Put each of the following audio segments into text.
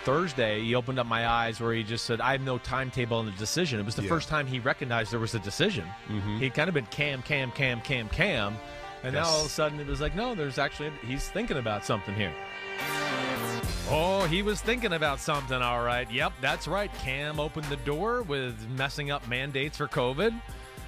Thursday, he opened up my eyes where he just said, I have no timetable on the decision. It was the first time he recognized there was a decision. He'd kind of been Cam. And now all of a sudden it was like, no, he's thinking about something here. Oh, he was thinking about something, all right. Yep, that's right. Cam opened the door with messing up mandates for COVID.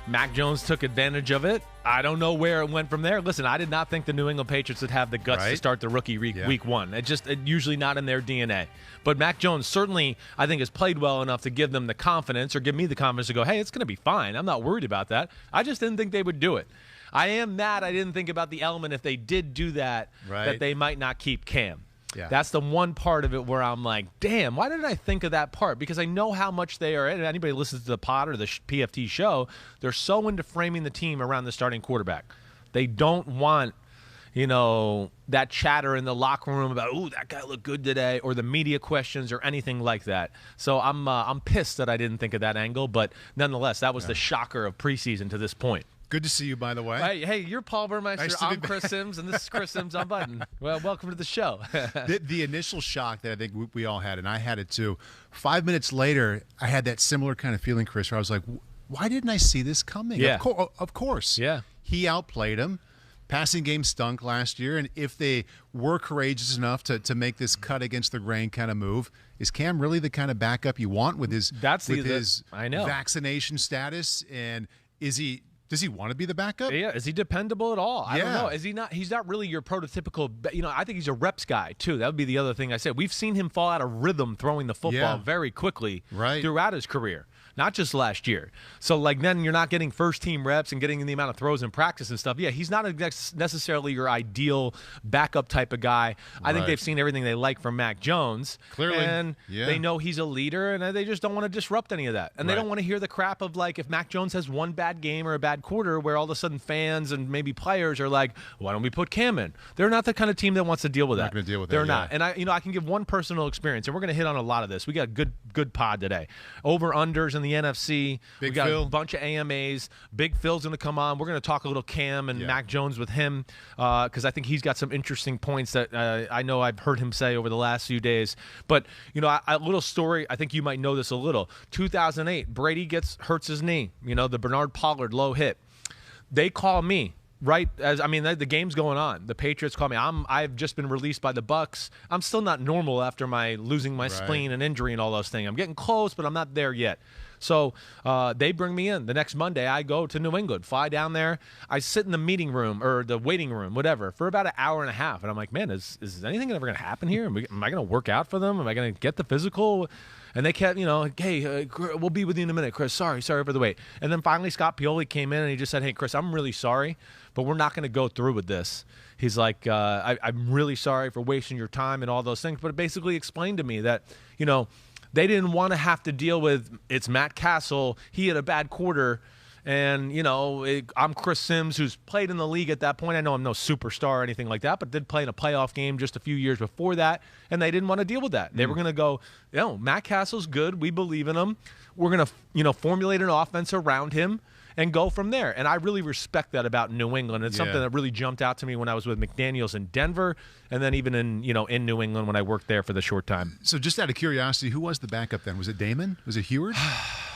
Mac Jones took advantage of it. I don't know where it went from there. Listen, I did not think the New England Patriots would have the guts to start the rookie week one. It's usually not in their DNA. But Mac Jones certainly, I think, has played well enough to give them the confidence, or give me the confidence to go, hey, it's going to be fine. I'm not worried about that. I just didn't think they would do it. I am mad I didn't think about the element if they did do that, that they might not keep Cam. Yeah. That's the one part of it where I'm like, damn, why didn't I think of that part? Because I know how much they are, and anybody who listens to the pod or the PFT show, they're so into framing the team around the starting quarterback. They don't want, that chatter in the locker room about, ooh, that guy looked good today, or the media questions or anything like that. So I'm pissed that I didn't think of that angle, but nonetheless, that was the shocker of preseason to this point. Good to see you, by the way. Hey, you're Paul Burmeister. Nice I'm Chris Simms, and this is Chris Simms Unbuttoned. Well, welcome to the show. The initial shock that I think we all had, and I had it too, 5 minutes later, I had that similar kind of feeling, Chris, where I was like, why didn't I see this coming? Yeah. Of course. Yeah. He outplayed him. Passing game stunk last year, and if they were courageous enough to make this cut against the grain kind of move, is Cam really the kind of backup you want with his vaccination status? And does he want to be the backup? Yeah. Is he dependable at all? I don't know. Is he not? He's not really your prototypical. I think he's a reps guy too. That would be the other thing I said. We've seen him fall out of rhythm throwing the football very quickly throughout his career. Not just last year. So, then you're not getting first-team reps and getting the amount of throws in practice and stuff. Yeah, he's not necessarily your ideal backup type of guy. I think they've seen everything they like from Mac Jones. Clearly. And they know he's a leader, and they just don't want to disrupt any of that. And they don't want to hear the crap of, if Mac Jones has one bad game or a bad quarter where all of a sudden fans and maybe players are like, why don't we put Cam in? They're not the kind of team that wants to deal with that. Not going to deal with They're that. not. And I can give one personal experience, and we're going to hit on a lot of this. We got a good pod today. Over-unders in the NFC. We got a bunch of AMAs. Big Phil's going to come on. We're going to talk a little Cam and Mac Jones with him because I think he's got some interesting points that I know I've heard him say over the last few days. But, a little story, I think you might know this a little. 2008, Brady hurts his knee. The Bernard Pollard low hit. They call me. Right as the game's going on. The Patriots call me. I've just been released by the Bucs. I'm still not normal after losing my spleen and injury and all those things. I'm getting close, but I'm not there yet. So they bring me in. The next Monday, I go to New England, fly down there. I sit in the meeting room or the waiting room, whatever, for about an hour and a half. And I'm like, man, is anything ever going to happen here? Am I going to work out for them? Am I going to get the physical? And they kept, hey, we'll be with you in a minute, Chris. Sorry for the wait. And then finally Scott Pioli came in and he just said, hey, Chris, I'm really sorry, but we're not going to go through with this. He's like, I'm really sorry for wasting your time and all those things. But it basically explained to me that, they didn't want to have to deal with it's Matt Castle. He had a bad quarter. And, I'm Chris Simms, who's played in the league at that point. I know I'm no superstar or anything like that, but did play in a playoff game just a few years before that, and they didn't want to deal with that. They were going to go, Matt Castle's good. We believe in him. We're going to, formulate an offense around him and go from there. And I really respect that about New England. It's something that really jumped out to me when I was with McDaniels in Denver, and then even in New England when I worked there for the short time. So just out of curiosity, who was the backup then? Was it Damon? Was it Heward?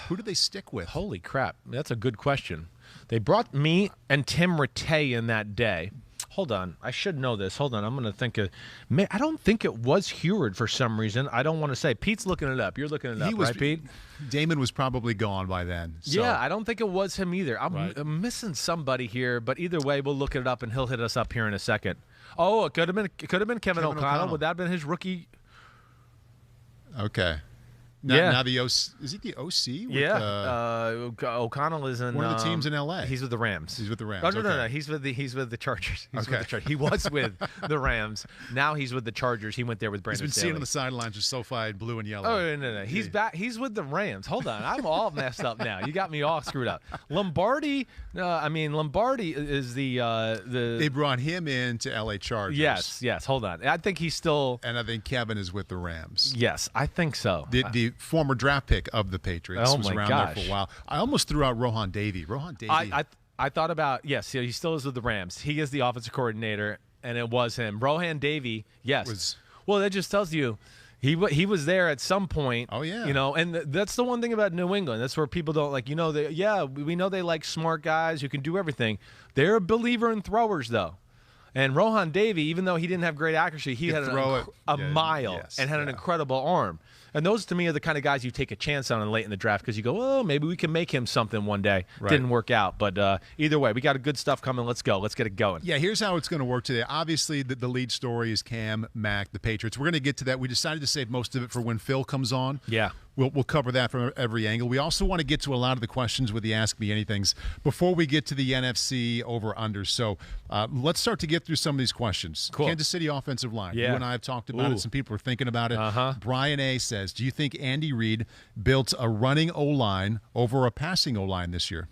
Who did they stick with? Holy crap. That's a good question. They brought me and Tim Rattay in that day. Hold on. I should know this. Hold on. I'm going to think of – I don't think it was Heward for some reason. I don't want to say. Pete's looking it up. You're looking it up, right, Pete? Damon was probably gone by then. So. Yeah, I don't think it was him either. I'm missing somebody here, but either way, we'll look it up, and he'll hit us up here in a second. Oh, it could have been Kevin O'Connell. Would that have been his rookie? Okay. Now the OC, is he the OC? With, O'Connell is in one of the teams in LA. He's with the Rams. He's with the Rams. Oh, no. He's with the Chargers. He was with the Rams. Now he's with the Chargers. He went there with Brandon. He's been Staley. seen on the sidelines with SoFi in blue and yellow. Oh no. He's back. He's with the Rams. Hold on, I'm all messed up now. You got me all screwed up. Lombardi. Lombardi is the. They brought him in to LA Chargers. Yes. Hold on. I think he's still. And I think Kevin is with the Rams. Yes, I think so. The former draft pick of the Patriots was around there for a while. I almost threw out Rohan Davey. I thought about, yes, he still is with the Rams. He is the offensive coordinator, and it was him. Rohan Davey, yes. Well, that just tells you, He was there at some point. Oh, yeah. And that's the one thing about New England. That's where people don't like, we know they like smart guys who can do everything. They're a believer in throwers, though. And Rohan Davey, even though he didn't have great accuracy, he had a mile and had an incredible arm. And those, to me, are the kind of guys you take a chance on late in the draft because you go, oh, maybe we can make him something one day. Right. Didn't work out. But either way, we got good stuff coming. Let's go. Let's get it going. Yeah, here's how it's going to work today. Obviously, the lead story is Cam, Mac, the Patriots. We're going to get to that. We decided to save most of it for when Phil comes on. Yeah. We'll cover that from every angle. We also want to get to a lot of the questions with the Ask Me Anythings before we get to the NFC over-under. So let's start to get through some of these questions. Cool. Kansas City offensive line. Yeah. You and I have talked about it. Some people are thinking about it. Brian A. says, do you think Andy Reid built a running O-line over a passing O-line this year?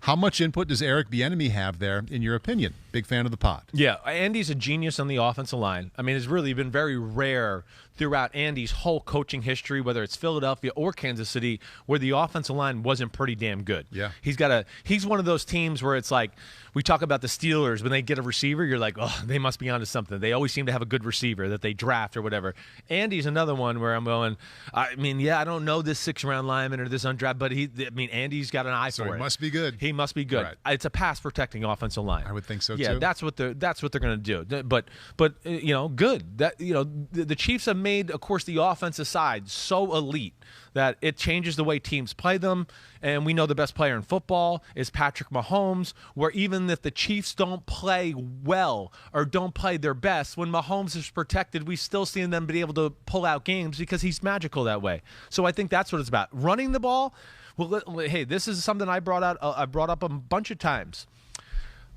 How much input does Eric Bieniemy have there, in your opinion? Big fan of the pod. Yeah, Andy's a genius on the offensive line. I mean, it's really been very rare throughout Andy's whole coaching history, whether it's Philadelphia or Kansas City, where the offensive line wasn't pretty damn good. Yeah. He's one of those teams where it's like, we talk about the Steelers, when they get a receiver, you're like, oh, they must be onto something. They always seem to have a good receiver that they draft or whatever. Andy's another one where I'm going, I don't know this 6th-round lineman or this undrafted, but Andy's got an eye for it. He must be good. He must be good. Right. It's a pass-protecting offensive line. I would think so, too. Yeah, that's what they're going to do. But good. That the Chiefs have made, of course, the offensive side so elite that it changes the way teams play them. And we know the best player in football is Patrick Mahomes, where even if the Chiefs don't play well or don't play their best, when Mahomes is protected, we still see them be able to pull out games because he's magical that way. So I think that's what it's about. Running the ball, well, hey, this is something I brought up a bunch of times.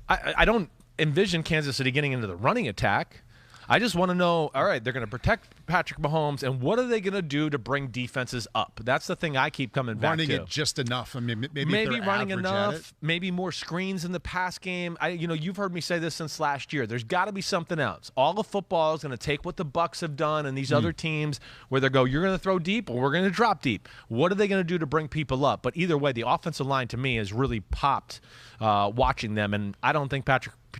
I don't envision Kansas City getting into the running attack. I just want to know, all right, they're going to protect Patrick Mahomes, and what are they going to do to bring defenses up? That's the thing I keep coming back to. Running it just enough. I mean, maybe running enough, maybe more screens in the pass game. You've heard me say this since last year. There's got to be something else. All of football is going to take what the Bucs have done and these other teams where they go, you're going to throw deep or we're going to drop deep. What are they going to do to bring people up? But either way, the offensive line to me has really popped watching them, and I don't think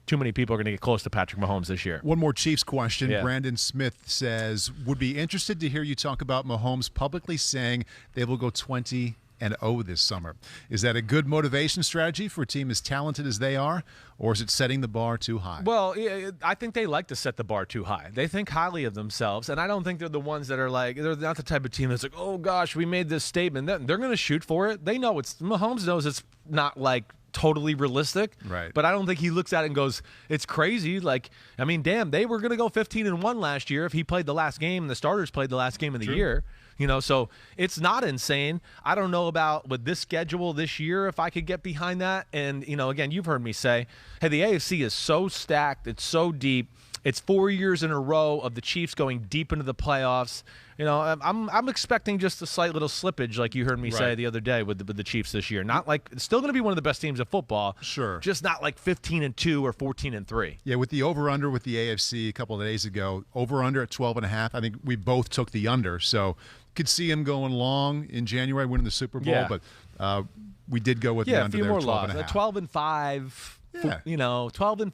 too many people are going to get close to Patrick Mahomes this year. One more Chiefs question. Yeah. Brandon Smith says, would be interested to hear you talk about Mahomes publicly saying they will go 20-0 this summer. Is that a good motivation strategy for a team as talented as they are, or is it setting the bar too high? Well, I think they like to set the bar too high. They think highly of themselves, and I don't think they're the ones that are like, they're not the type of team that's like, oh, gosh, we made this statement. They're going to shoot for it. They know Mahomes knows it's not like totally realistic, right? But I don't think he looks at it and goes, it's crazy. Like, damn, they were going to go 15-1 last year if he played the last game and the starters played the last game of the year. So it's not insane. I don't know about with this schedule this year if I could get behind that. And, again, you've heard me say, hey, the AFC is so stacked. It's so deep. It's 4 years in a row of the Chiefs going deep into the playoffs. I'm expecting just a slight little slippage, like you heard me say the other day with the Chiefs this year. Not like it's still going to be one of the best teams of football. Sure, just not like 15-2 or 14-3. Yeah, with the over/under with the AFC a couple of days ago, over/under at 12.5. I think we both took the under, so could see him going long in January, winning the Super Bowl. Yeah. But we did go with the under there. 12-5. Yeah. 12-5,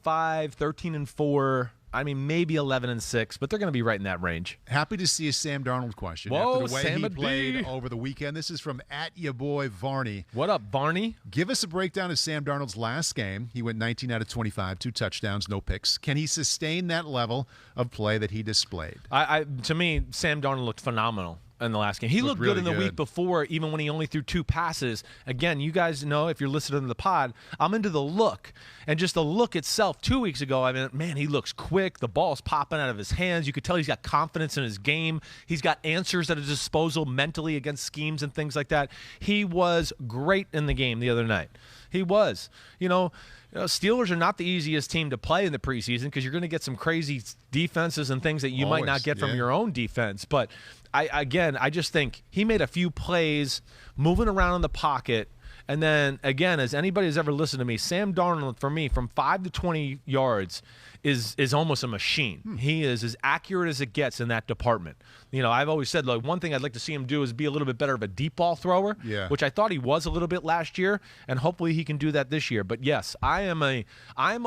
13-4. Maybe 11-6, but they're going to be right in that range. Happy to see a Sam Darnold question. Whoa, after the way Sam he played over the weekend. This is from @yaboy Varney. What up, Barney? Give us a breakdown of Sam Darnold's last game. He went 19 out of 25, 2 touchdowns, no picks. Can he sustain that level of play that he displayed? To me, Sam Darnold looked phenomenal in the last game. He looked really good in the week before, even when he only threw 2 passes. Again, you guys know, if you're listening to the pod, I'm into the look. And just the look itself 2 weeks ago, man, he looks quick. The ball's popping out of his hands. You could tell he's got confidence in his game. He's got answers at his disposal mentally against schemes and things like that. He was great in the game the other night. He was. Steelers are not the easiest team to play in the preseason because you're going to get some crazy defenses and things that you might not get from your own defense. But I just think he made a few plays moving around in the pocket. And then, again, as anybody has ever listened to me, Sam Darnold, for me, from 5 to 20 yards is almost a machine. He is as accurate as it gets in that department. You know, I've always said, like, one thing I'd like to see him do is be a little bit better of a deep ball thrower, which I thought he was a little bit last year, and hopefully he can do that this year. But yes, I'm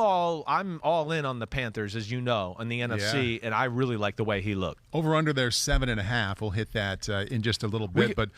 all in on the Panthers, as you know, on the NFC, and I really like the way he looked. Over under there 7.5. We'll hit that in just a little bit. But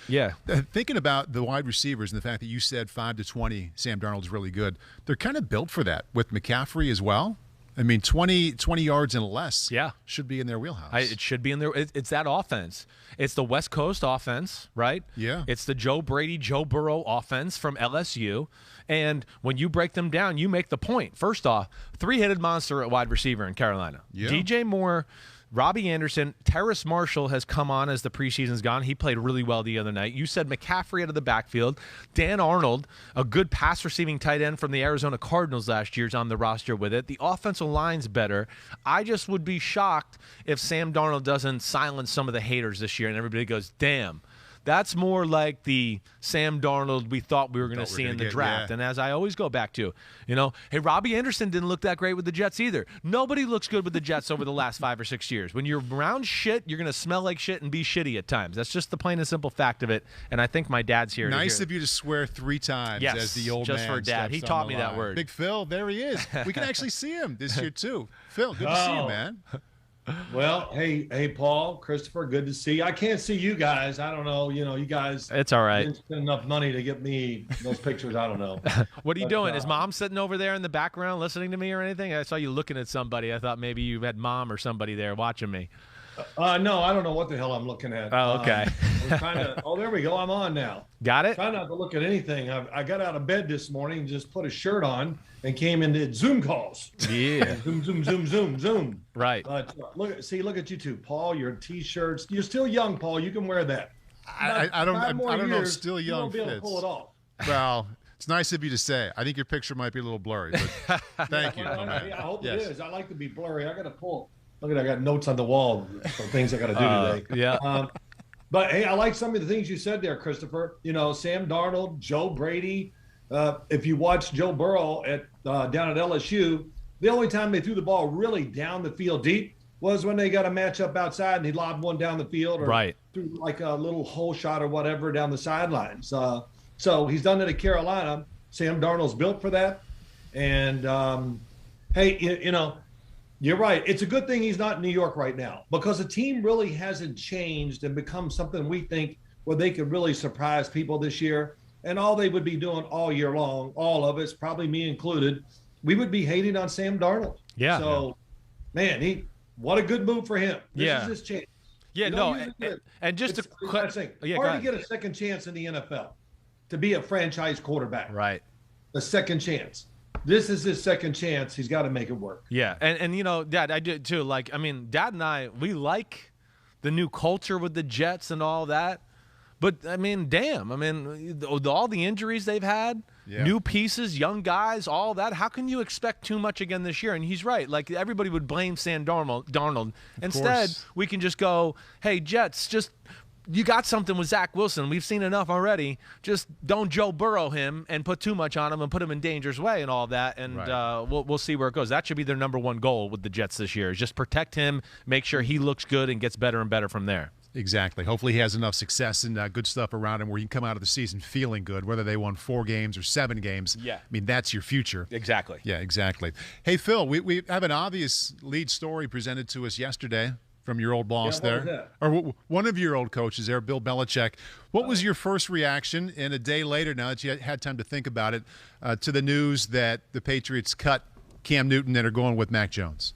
thinking about the wide receivers and the fact that you said 5 to 20, Sam Darnold's really good. They're kind of built for that with McCaffrey as well. I mean, 20 yards and less should be in their wheelhouse. It should be in there. It's that offense. It's the West Coast offense, right? Yeah. It's the Joe Brady, Joe Burrow offense from LSU. And when you break them down, you make the point. First off, three-headed monster at wide receiver in Carolina. Yeah. DJ Moore, Robbie Anderson, Terrace Marshall has come on as the preseason's gone. He played really well the other night. You said McCaffrey out of the backfield. Dan Arnold, a good pass-receiving tight end from the Arizona Cardinals last year, is on the roster with it. The offensive line's better. I just would be shocked if Sam Darnold doesn't silence some of the haters this year and everybody goes, damn. That's more like the Sam Darnold we thought we were going to see in the draft. And as I always go back to, you know, hey, Robbie Anderson didn't look that great with the Jets either. Nobody looks good with the Jets over the last 5 or 6 years. When you're around shit, you're going to smell like shit and be shitty at times. That's just the plain and simple fact of it. And I think my dad's here. Nice of you to swear 3 times as the old man. Just for Dad. He taught me that word. Big Phil, there he is. We can actually see him this year too. Phil, good to see you, man. Well, hey, Paul, Christopher, good to see you. I can't see you guys. I don't know. You know, you guys. It's all right. Didn't spend enough money to get me those pictures. I don't know. What are you doing? Is Mom sitting over there in the background listening to me or anything? I saw you looking at somebody. I thought maybe you had Mom or somebody there watching me. No, I don't know what the hell I'm looking at. Oh, okay. There we go. I'm on now. Got it? Try not to look at anything. I got out of bed this morning, just put a shirt on, and came and did Zoom calls. Yeah. Zoom. Right. But look at you two, Paul. Your T-shirts. You're still young, Paul. You can wear that. I don't know if still young you won't be able fits. to pull it off. Well, it's nice of you to say. I think your picture might be a little blurry, but thank you. I hope it is. I like to be blurry. I got to pull. Look at I got notes on the wall for things I got to do today. Yeah. But hey, I like some of the things you said there, Christopher. You know, Sam Darnold, Joe Brady. If you watch Joe Burrow down at LSU, the only time they threw the ball really down the field deep was when they got a matchup outside and he lobbed one down the field or threw like a little hole shot or whatever down the sidelines. So he's done it at Carolina. Sam Darnold's built for that. And hey, you know, you're right. It's a good thing he's not in New York right now because the team really hasn't changed and become something we think where they could really surprise people this year. And all they would be doing all year long, all of us, probably me included, we would be hating on Sam Darnold. Yeah. So, man, what a good move for him. This is his chance. Yeah, and just hard to get a second chance in the NFL to be a franchise quarterback. Right. A second chance. This is his second chance. He's got to make it work. Yeah, and you know, Dad, I do too. Like, I mean, Dad and I, we like the new culture with the Jets and all that. But, I mean, damn. I mean, all the injuries they've had, new pieces, young guys, all that. How can you expect too much again this year? And he's right. Like, everybody would blame Sam Darnold. Instead, we can just go, hey, Jets, just – you got something with Zach Wilson. We've seen enough already. Just don't Joe Burrow him and put too much on him and put him in danger's way and all that. And we'll see where it goes. That should be their number one goal with the Jets this year is just protect him, make sure he looks good and gets better and better from there. Exactly. Hopefully he has enough success and good stuff around him where he can come out of the season feeling good, whether they won 4 games or 7 games. Yeah. I mean, that's your future. Exactly. Yeah, exactly. Hey, Phil, we have an obvious lead story presented to us yesterday from your old boss there, or one of your old coaches there, Bill Belichick. What was your first reaction, and a day later, now that you had time to think about it, to the news that the Patriots cut Cam Newton and are going with Mac Jones?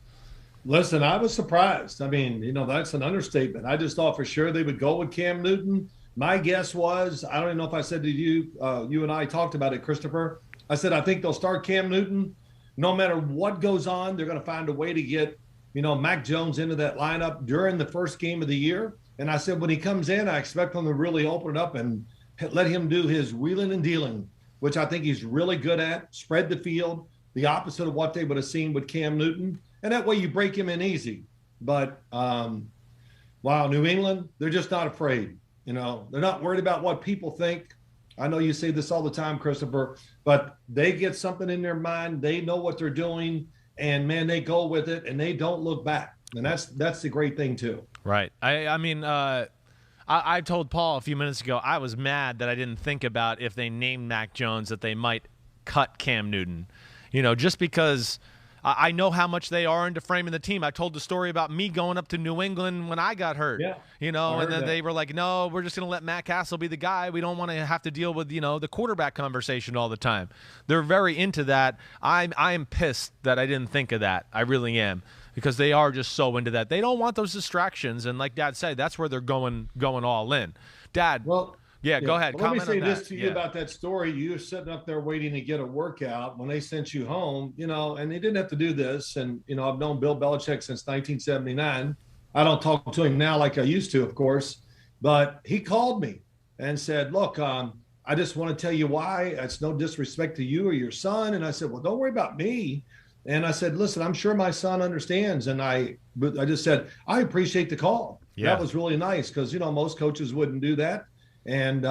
Listen, I was surprised. I mean, you know, that's an understatement. I just thought for sure they would go with Cam Newton. My guess was, I don't even know if I said to you, you and I talked about it, Christopher. I said, I think they'll start Cam Newton. No matter what goes on, they're going to find a way to get Mac Jones into that lineup during the first game of the year. And I said, when he comes in, I expect them to really open it up and let him do his wheeling and dealing, which I think he's really good at, spread the field, the opposite of what they would have seen with Cam Newton. And that way you break him in easy. But, New England, they're just not afraid. They're not worried about what people think. I know you say this all the time, Christopher, but they get something in their mind. They know what they're doing. and man, they go with it and they don't look back. And that's the great thing too. Right. I told Paul a few minutes ago I was mad that I didn't think about if they named Mac Jones that they might cut Cam Newton. Just because I know how much they are into framing the team. I told the story about me going up to New England when I got hurt. Yeah. And then they were like, no, we're just going to let Matt Castle be the guy. We don't want to have to deal with, the quarterback conversation all the time. They're very into that. I am pissed that I didn't think of that. I really am. Because they are just so into that. They don't want those distractions. And like Dad said, that's where they're going all in. Dad. Well, yeah, go ahead. Let me say this to you about that story. You were sitting up there waiting to get a workout when they sent you home, and they didn't have to do this. And, I've known Bill Belichick since 1979. I don't talk to him now like I used to, of course. But he called me and said, look, I just want to tell you why. It's no disrespect to you or your son. And I said, well, don't worry about me. And I said, listen, I'm sure my son understands. And I just said, I appreciate the call. Yeah. That was really nice because, most coaches wouldn't do that. And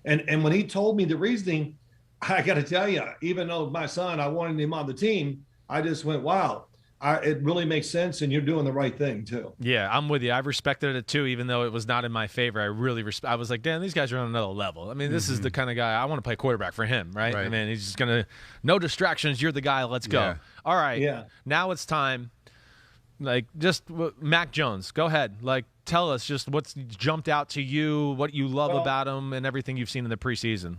when he told me the reasoning, I got to tell you, even though my son, I wanted him on the team, I just went, wow, it really makes sense, and you're doing the right thing too. Yeah, I'm with you. I've respected it too, even though it was not in my favor. I was like, damn, these guys are on another level. I mean, this is the kind of guy I want to play quarterback for him, right? I mean, he's just going to, no distractions, you're the guy, let's go. Yeah. All right, now it's time. Just Mac Jones, go ahead. Tell us just what's jumped out to you, what you love about him, and everything you've seen in the preseason.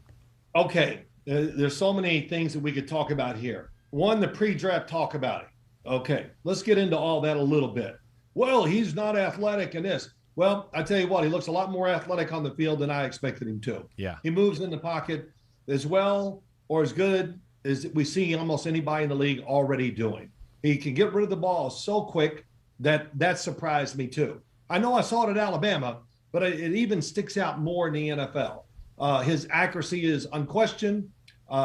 Okay, there's so many things that we could talk about here. One, the pre-draft talk about it. Okay, let's get into all that a little bit. Well, he's not athletic in this. Well, I tell you what, he looks a lot more athletic on the field than I expected him to. Yeah. He moves in the pocket as well or as good as we see almost anybody in the league already doing. He can get rid of the ball so quick that surprised me too. I know I saw it at Alabama, but it even sticks out more in the NFL. His accuracy is unquestioned.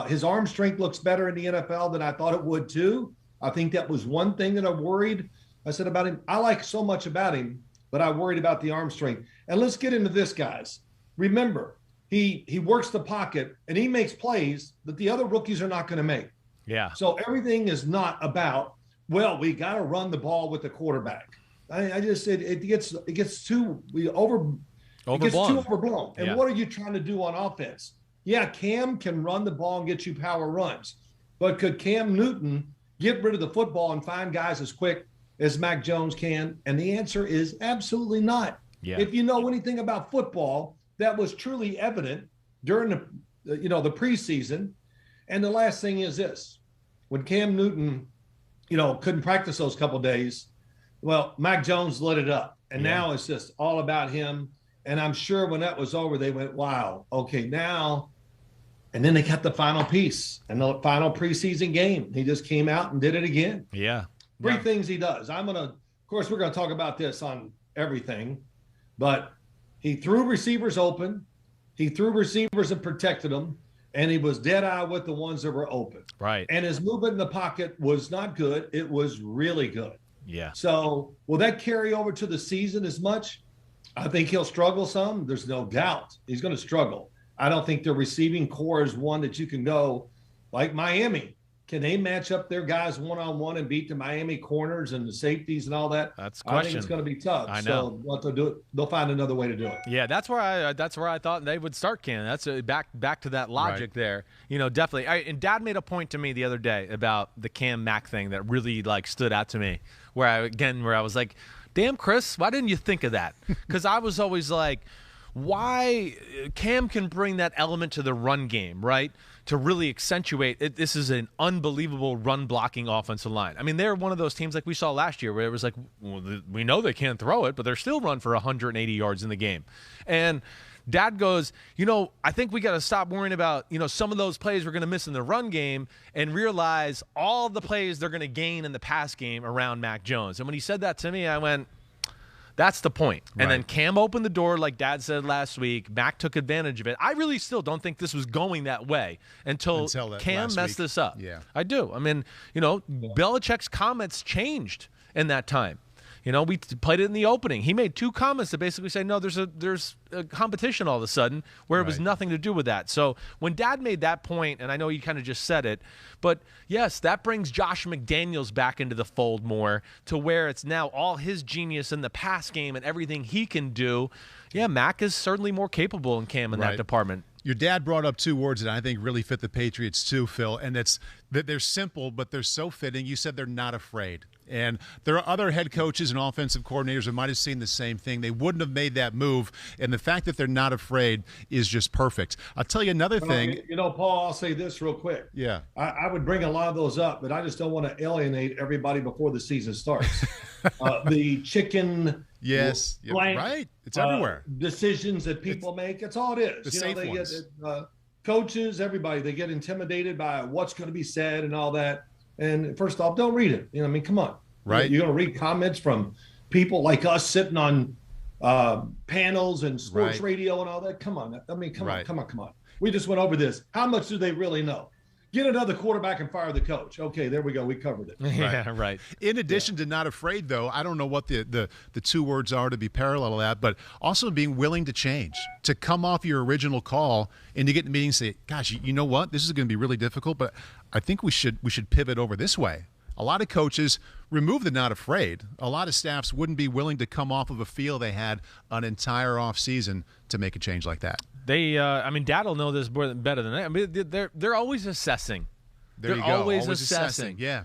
His arm strength looks better in the NFL than I thought it would too. I think that was one thing that I worried. I said about him, I like so much about him, but I worried about the arm strength. And let's get into this, guys. Remember, he works the pocket and he makes plays that the other rookies are not going to make. Yeah. So everything is not about, well, we got to run the ball with the quarterback. I just said it gets too overblown. And what are you trying to do on offense? Yeah, Cam can run the ball and get you power runs, but could Cam Newton get rid of the football and find guys as quick as Mac Jones can? And the answer is absolutely not. Yeah. If you know anything about football, that was truly evident during the preseason. And the last thing is this: when Cam Newton, couldn't practice those couple days, well, Mac Jones lit it up. And now it's just all about him. And I'm sure when that was over, they went, wow, okay, now. And then they got the final piece and the final preseason game. He just came out and did it again. Yeah. Three things he does. Of course, we're going to talk about this on everything, but he threw receivers open. He threw receivers and protected them. And he was dead eye with the ones that were open. Right. And his movement in the pocket was not good. It was really good. Yeah. So will that carry over to the season as much? I think he'll struggle some. There's no doubt. He's going to struggle. I don't think the receiving core is one that you can go like Miami. Can they match up their guys one-on-one and beat the Miami corners and the safeties and all that? That's the question. I think it's going to be tough. I know. So what they'll do, they'll find another way to do it. Yeah, that's where I thought they would start Cam. That's back to that logic there. Definitely. And Dad made a point to me the other day about the Cam Mac thing that really stood out to me. Where I was like, damn, Chris, why didn't you think of that? Because I was always like, why Cam can bring that element to the run game, right? To really accentuate it. This is an unbelievable run blocking offensive line. I mean, they're one of those teams like we saw last year where it was like, well, we know they can't throw it, but they're still run for 180 yards in the game. And Dad goes, I think we got to stop worrying about, some of those plays we're going to miss in the run game and realize all the plays they're going to gain in the pass game around Mac Jones. And when he said that to me, I went, that's the point. Right. And then Cam opened the door, like Dad said last week. Mac took advantage of it. I really still don't think this was going that way until Cam messed this up. Yeah. I do. I mean, Belichick's comments changed in that time. We played it in the opening. He made 2 comments that basically say, no, there's a competition all of a sudden where it was nothing to do with that. So when Dad made that point, and I know you kind of just said it, but yes, that brings Josh McDaniels back into the fold more to where it's now all his genius in the pass game and everything he can do. Yeah, Mac is certainly more capable than Cam in that department. Your dad brought up 2 words that I think really fit the Patriots too, Phil, and that they're simple, but they're so fitting. You said they're not afraid. And there are other head coaches and offensive coordinators who might have seen the same thing. They wouldn't have made that move, and the fact that they're not afraid is just perfect. I'll tell you another thing. Paul, I'll say this real quick. Yeah. I would bring a lot of those up, but I just don't want to alienate everybody before the season starts. The chicken Yes. blank, right. It's everywhere. Decisions that people make. That's all it is. The safe ones. Coaches, everybody, they get intimidated by what's going to be said and all that. And first off, don't read it. Come on. Right. You're going to read comments from people like us sitting on panels and sports radio and all that. Come on. Come on. We just went over this. How much do they really know? Get another quarterback and fire the coach. Okay, there we go. We covered it. Yeah, right. In addition to not afraid, though, I don't know what the 2 words are to be parallel to that, but also being willing to change, to come off your original call and to get in meetings and say, gosh, you know what? This is going to be really difficult, but I think we should pivot over this way. A lot of coaches remove the not afraid. A lot of staffs wouldn't be willing to come off of a feel they had an entire offseason to make a change like that. Dad will know this better than I. They're always assessing. They're always assessing. Yeah.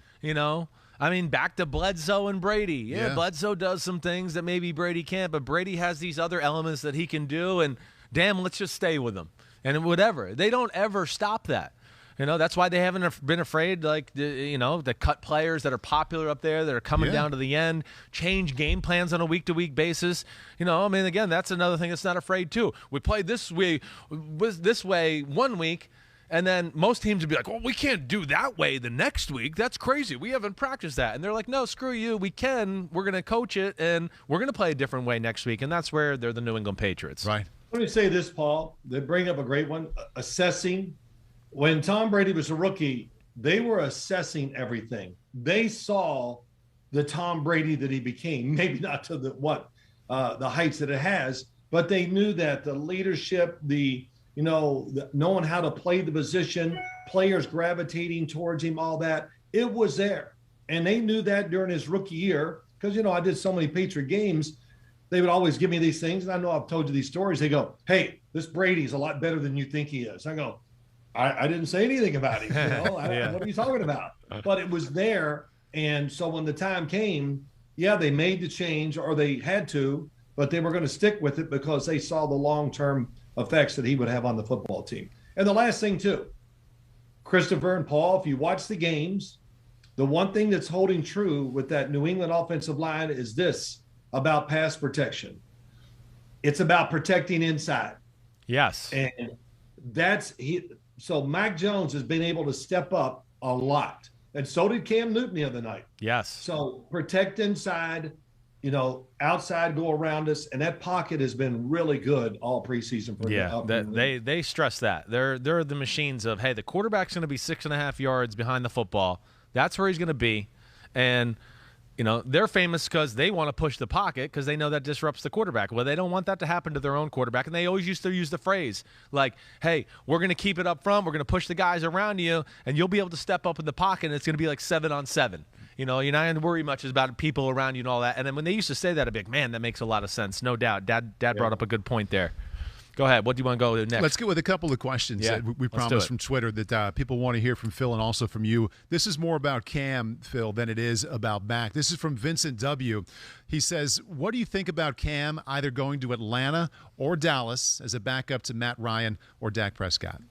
Back to Bledsoe and Brady. Yeah, Bledsoe does some things that maybe Brady can't, but Brady has these other elements that he can do, and damn, let's just stay with him. And whatever. They don't ever stop that. That's why they haven't been afraid, to cut players that are popular up there that are coming down to the end, change game plans on a week-to-week basis. Again, that's another thing that's not afraid too. We played this way 1 week, and then most teams would be like, well, we can't do that way the next week. That's crazy. We haven't practiced that. And they're like, no, screw you. We can. We're going to coach it, and we're going to play a different way next week, and that's where they're the New England Patriots. Right. Let me say this, Paul. They bring up a great one, assessing. When Tom Brady was a rookie, they were assessing everything. They saw the Tom Brady that he became, maybe not to the heights that it has, but they knew that the leadership, knowing how to play the position, players gravitating towards him, all that, it was there. And they knew that during his rookie year, because, I did so many Patriot games, they would always give me these things. And I know I've told you these stories. They go, hey, this Brady's a lot better than you think he is. I go, I didn't say anything about him. What are you talking about? But it was there. And so when the time came, they made the change, or they had to, but they were going to stick with it because they saw the long-term effects that he would have on the football team. And the last thing too, Christopher and Paul, if you watch the games, the one thing that's holding true with that New England offensive line is this about pass protection. It's about protecting inside. Yes. And so Mac Jones has been able to step up a lot. And so did Cam Newton the other night. Yes. So protect inside, outside go around us. And that pocket has been really good all preseason. They stress that. They're the machines of, hey, the quarterback's going to be 6.5 yards behind the football. That's where he's going to be. And they're famous because they want to push the pocket because they know that disrupts the quarterback. Well, they don't want that to happen to their own quarterback, and they always used to use the phrase like, hey, we're going to keep it up front. We're going to push the guys around you, and you'll be able to step up in the pocket, and it's going to be like 7-on-7. You're not going to worry much about people around you and all that. And then when they used to say that, I'd be like, man, that makes a lot of sense. No doubt. Dad brought up a good point there. Go ahead. What do you want to go to next? Let's get with a couple of questions that we promised from Twitter that people want to hear from Phil and also from you. This is more about Cam, Phil, than it is about Mac. This is from Vincent W. He says, what do you think about Cam either going to Atlanta or Dallas as a backup to Matt Ryan or Dak Prescott?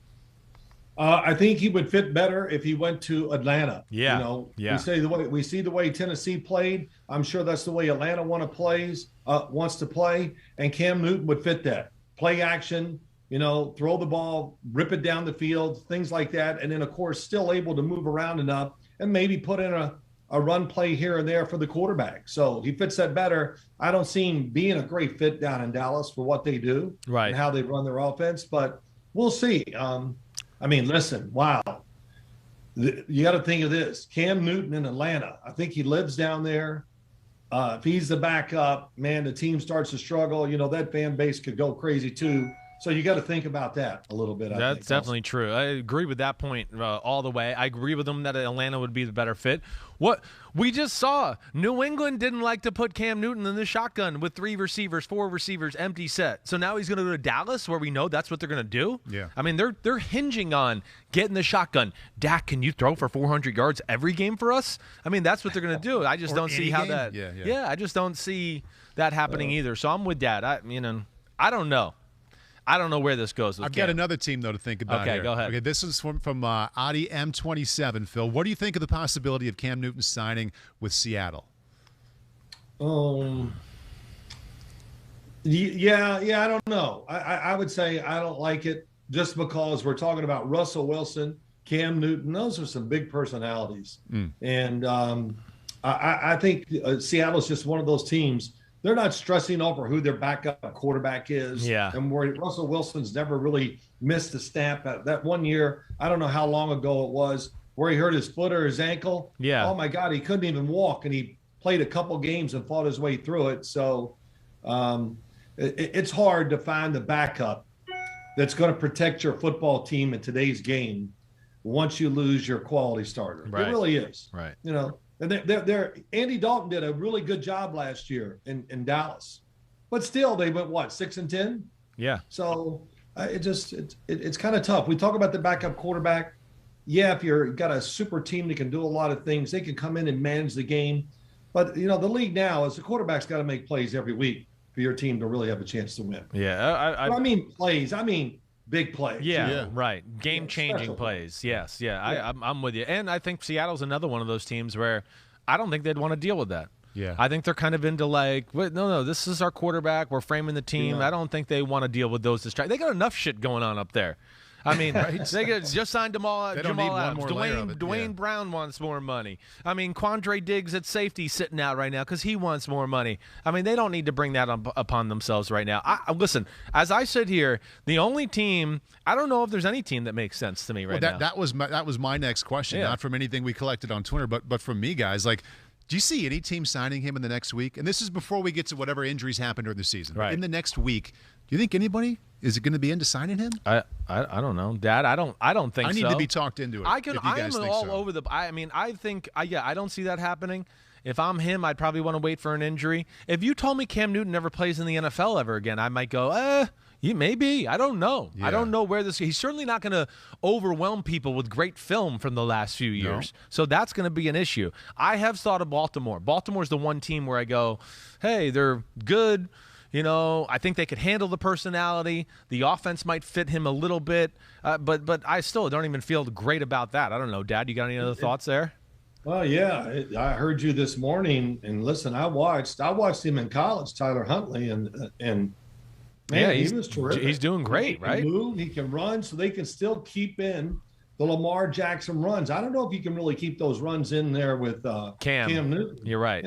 I think he would fit better if he went to Atlanta. Yeah. We see the way Tennessee played. I'm sure that's the way Atlanta wants to play, and Cam Newton would fit that. Play action, throw the ball, rip it down the field, things like that. And then, of course, still able to move around enough and maybe put in a run play here and there for the quarterback. So he fits that better. I don't see him being a great fit down in Dallas for what they do and how they run their offense, but we'll see. Listen, wow. You got to think of this. Cam Newton in Atlanta, I think he lives down there. If he's the backup, man, the team starts to struggle. That fan base could go crazy too. So you got to think about that a little bit. That's definitely true. I agree with that point all the way. I agree with them that Atlanta would be the better fit. What we just saw, New England didn't like to put Cam Newton in the shotgun with 3 receivers, 4 receivers, empty set. So now he's going to go to Dallas, where we know that's what they're going to do. Yeah. I mean, they're hinging on getting the shotgun. Dak, can you throw for 400 yards every game for us? I mean, that's what they're going to do. I just don't see how that. Yeah. I just don't see that happening either. So I'm with Dad. I don't know. I don't know where this goes with I've Cam. got another team, though, to think about here. Okay, go ahead. Okay, this is from Adi M27, Phil. What do you think of the possibility of Cam Newton signing with Seattle? Yeah, I don't know. I would say I don't like it just because we're talking about Russell Wilson, Cam Newton. Those are some big personalities. And I think Seattle's just one of those teams. They're not stressing over who their backup quarterback is. Yeah. And where Russell Wilson's never really missed a snap. That one year, I don't know how long ago it was, where he hurt his foot or his ankle. Yeah. Oh, my God, he couldn't even walk, and he played a couple games and fought his way through it. So it's hard to find the backup that's going to protect your football team in today's game once you lose your quality starter. Right. It really is. Right. And Andy Dalton did a really good job last year in Dallas, but still they went 6-10. Yeah. So it's kind of tough. We talk about the backup quarterback. Yeah, if you've got a super team that can do a lot of things, they can come in and manage the game. But the league now is the quarterback's got to make plays every week for your team to really have a chance to win. Yeah. I mean plays. I mean big plays. Yeah, right. Game-changing plays. Yes, yeah. I'm with you. And I think Seattle's another one of those teams where I don't think they'd want to deal with that. Yeah. I think they're kind of into no, this is our quarterback. We're framing the team. Yeah. I don't think they want to deal with those distractions. They got enough shit going on up there. I mean, they just signed Jamal Adams. Dwayne Brown wants more money. I mean, Quandre Diggs at safety sitting out right now because he wants more money. I mean, they don't need to bring that upon themselves right now. Listen, as I sit here, the only team, I don't know if there's any team that makes sense to me right now. That was my next question, not from anything we collected on Twitter, but from me, guys. Like, do you see any team signing him in the next week? And this is before we get to whatever injuries happen during the season. Right. In the next week, do you think anybody is going to be into signing him? I don't know, Dad. I don't think so. I need to be talked into it. I am all over the. I mean, I think I don't see that happening. If I'm him, I'd probably want to wait for an injury. If you told me Cam Newton never plays in the NFL ever again, I might go, maybe. I don't know. Yeah. I don't know where this. He's certainly not going to overwhelm people with great film from the last few years. No. So that's going to be an issue. I have thought of Baltimore. Baltimore's the one team where I go, hey, they're good. I think they could handle the personality. The offense might fit him a little bit, but I still don't even feel great about that. I don't know, Dad. You got any other thoughts there? Well, yeah, I heard you this morning, and listen, I watched him in college, Tyler Huntley, and man, he was terrific. He's doing great, right? He can move, he can run, so they can still keep in the Lamar Jackson runs. I don't know if you can really keep those runs in there with Cam Newton. You're right.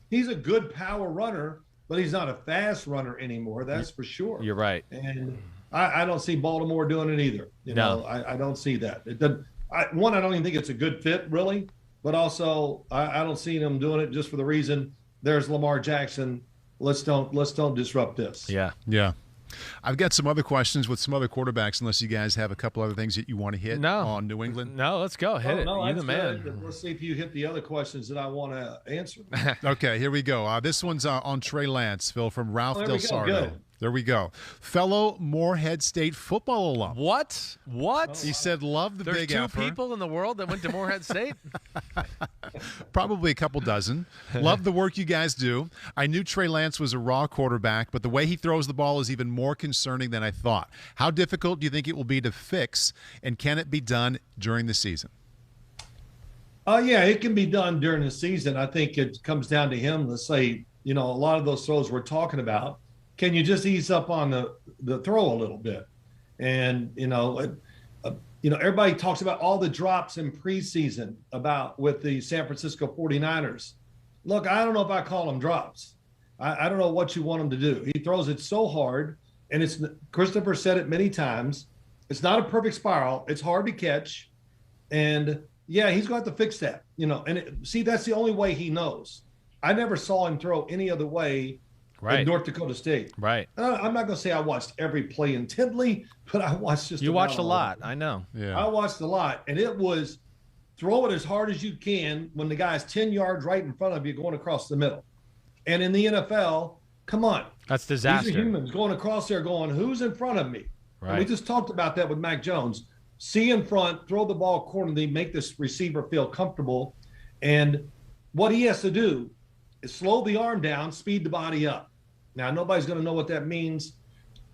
He's a good power runner, but he's not a fast runner anymore. That's for sure. You're right. And I don't see Baltimore doing it either. I don't see that. It doesn't. I don't even think it's a good fit, really. But also, I don't see them doing it just for the reason there's Lamar Jackson. Let's don't disrupt this. Yeah. I've got some other questions with some other quarterbacks, unless you guys have a couple other things that you want to hit on New England. No, let's go. Hit it. You're the man. Let's see if you hit the other questions that I want to answer. Okay, here we go. This one's on Trey Lance, Phil, from Ralph Del Sardo. There we go. Fellow Morehead State football alum. What? He said, love the big There's 2 people in the world that went to Morehead State? Probably a couple dozen. Love the work you guys do. I knew Trey Lance was a raw quarterback, but the way he throws the ball is even more concerning than I thought. How difficult do you think it will be to fix, and can it be done during the season? Yeah, it can be done during the season. I think it comes down to him to say, a lot of those throws we're talking about, can you just ease up on the throw a little bit? And, everybody talks about all the drops in preseason with the San Francisco 49ers. Look, I don't know if I call them drops. I don't know what you want him to do. He throws it so hard, and Christopher said it many times, it's not a perfect spiral. It's hard to catch. And, yeah, he's going to have to fix that, and that's the only way he knows. I never saw him throw any other way in North Dakota State. Right. I'm not going to say I watched every play intently, but I watched just. You watched a lot. I know. Yeah. I watched a lot, and it was throw it as hard as you can when the guy's 10 yards right in front of you going across the middle. And in the NFL, come on. That's disaster. These are humans going across there going, who's in front of me? Right. And we just talked about that with Mac Jones. See in front, throw the ball accordingly, make this receiver feel comfortable. And what he has to do is slow the arm down, speed the body up. Now, nobody's going to know what that means.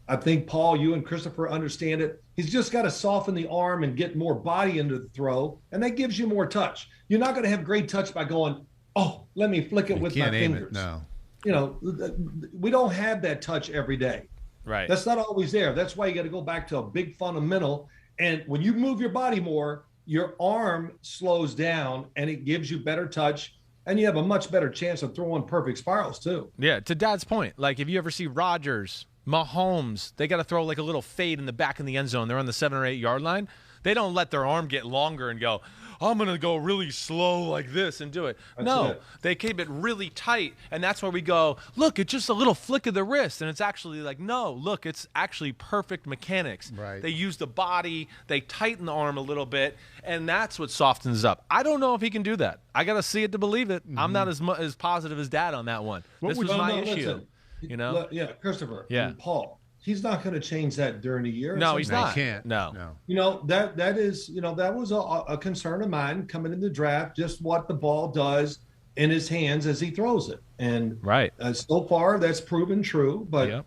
I think, Paul, you and Christopher understand it. He's just got to soften the arm and get more body into the throw, and that gives you more touch. You're not going to have great touch by going, oh, let me flick it with my fingers. No. You know, we don't have that touch every day. Right. That's not always there. That's why you got to go back to a big fundamental. And when you move your body more, your arm slows down, and it gives you better touch. And you have a much better chance of throwing perfect spirals, too. Yeah, to Dad's point, like if you ever see Rodgers, Mahomes, they got to throw like a little fade in the back in the end zone. They're on the 7 or 8 yard line. They don't let their arm get longer and go, I'm going to go really slow like this and do it. They keep it really tight, and that's where we go, look, it's just a little flick of the wrist, and it's actually like, no, look, it's actually perfect mechanics. Right. They use the body, they tighten the arm a little bit, and that's what softens up. I don't know if he can do that. I got to see it to believe it. I'm not as positive as Dad on that one. This was my issue. Listen, you know? Yeah, Christopher. Yeah. And Paul. He's not going to change that during the year. No, he's not. He can't. No. You know, that is, you know, that was a concern of mine coming in the draft, just what the ball does in his hands as he throws it. And so far that's proven true. But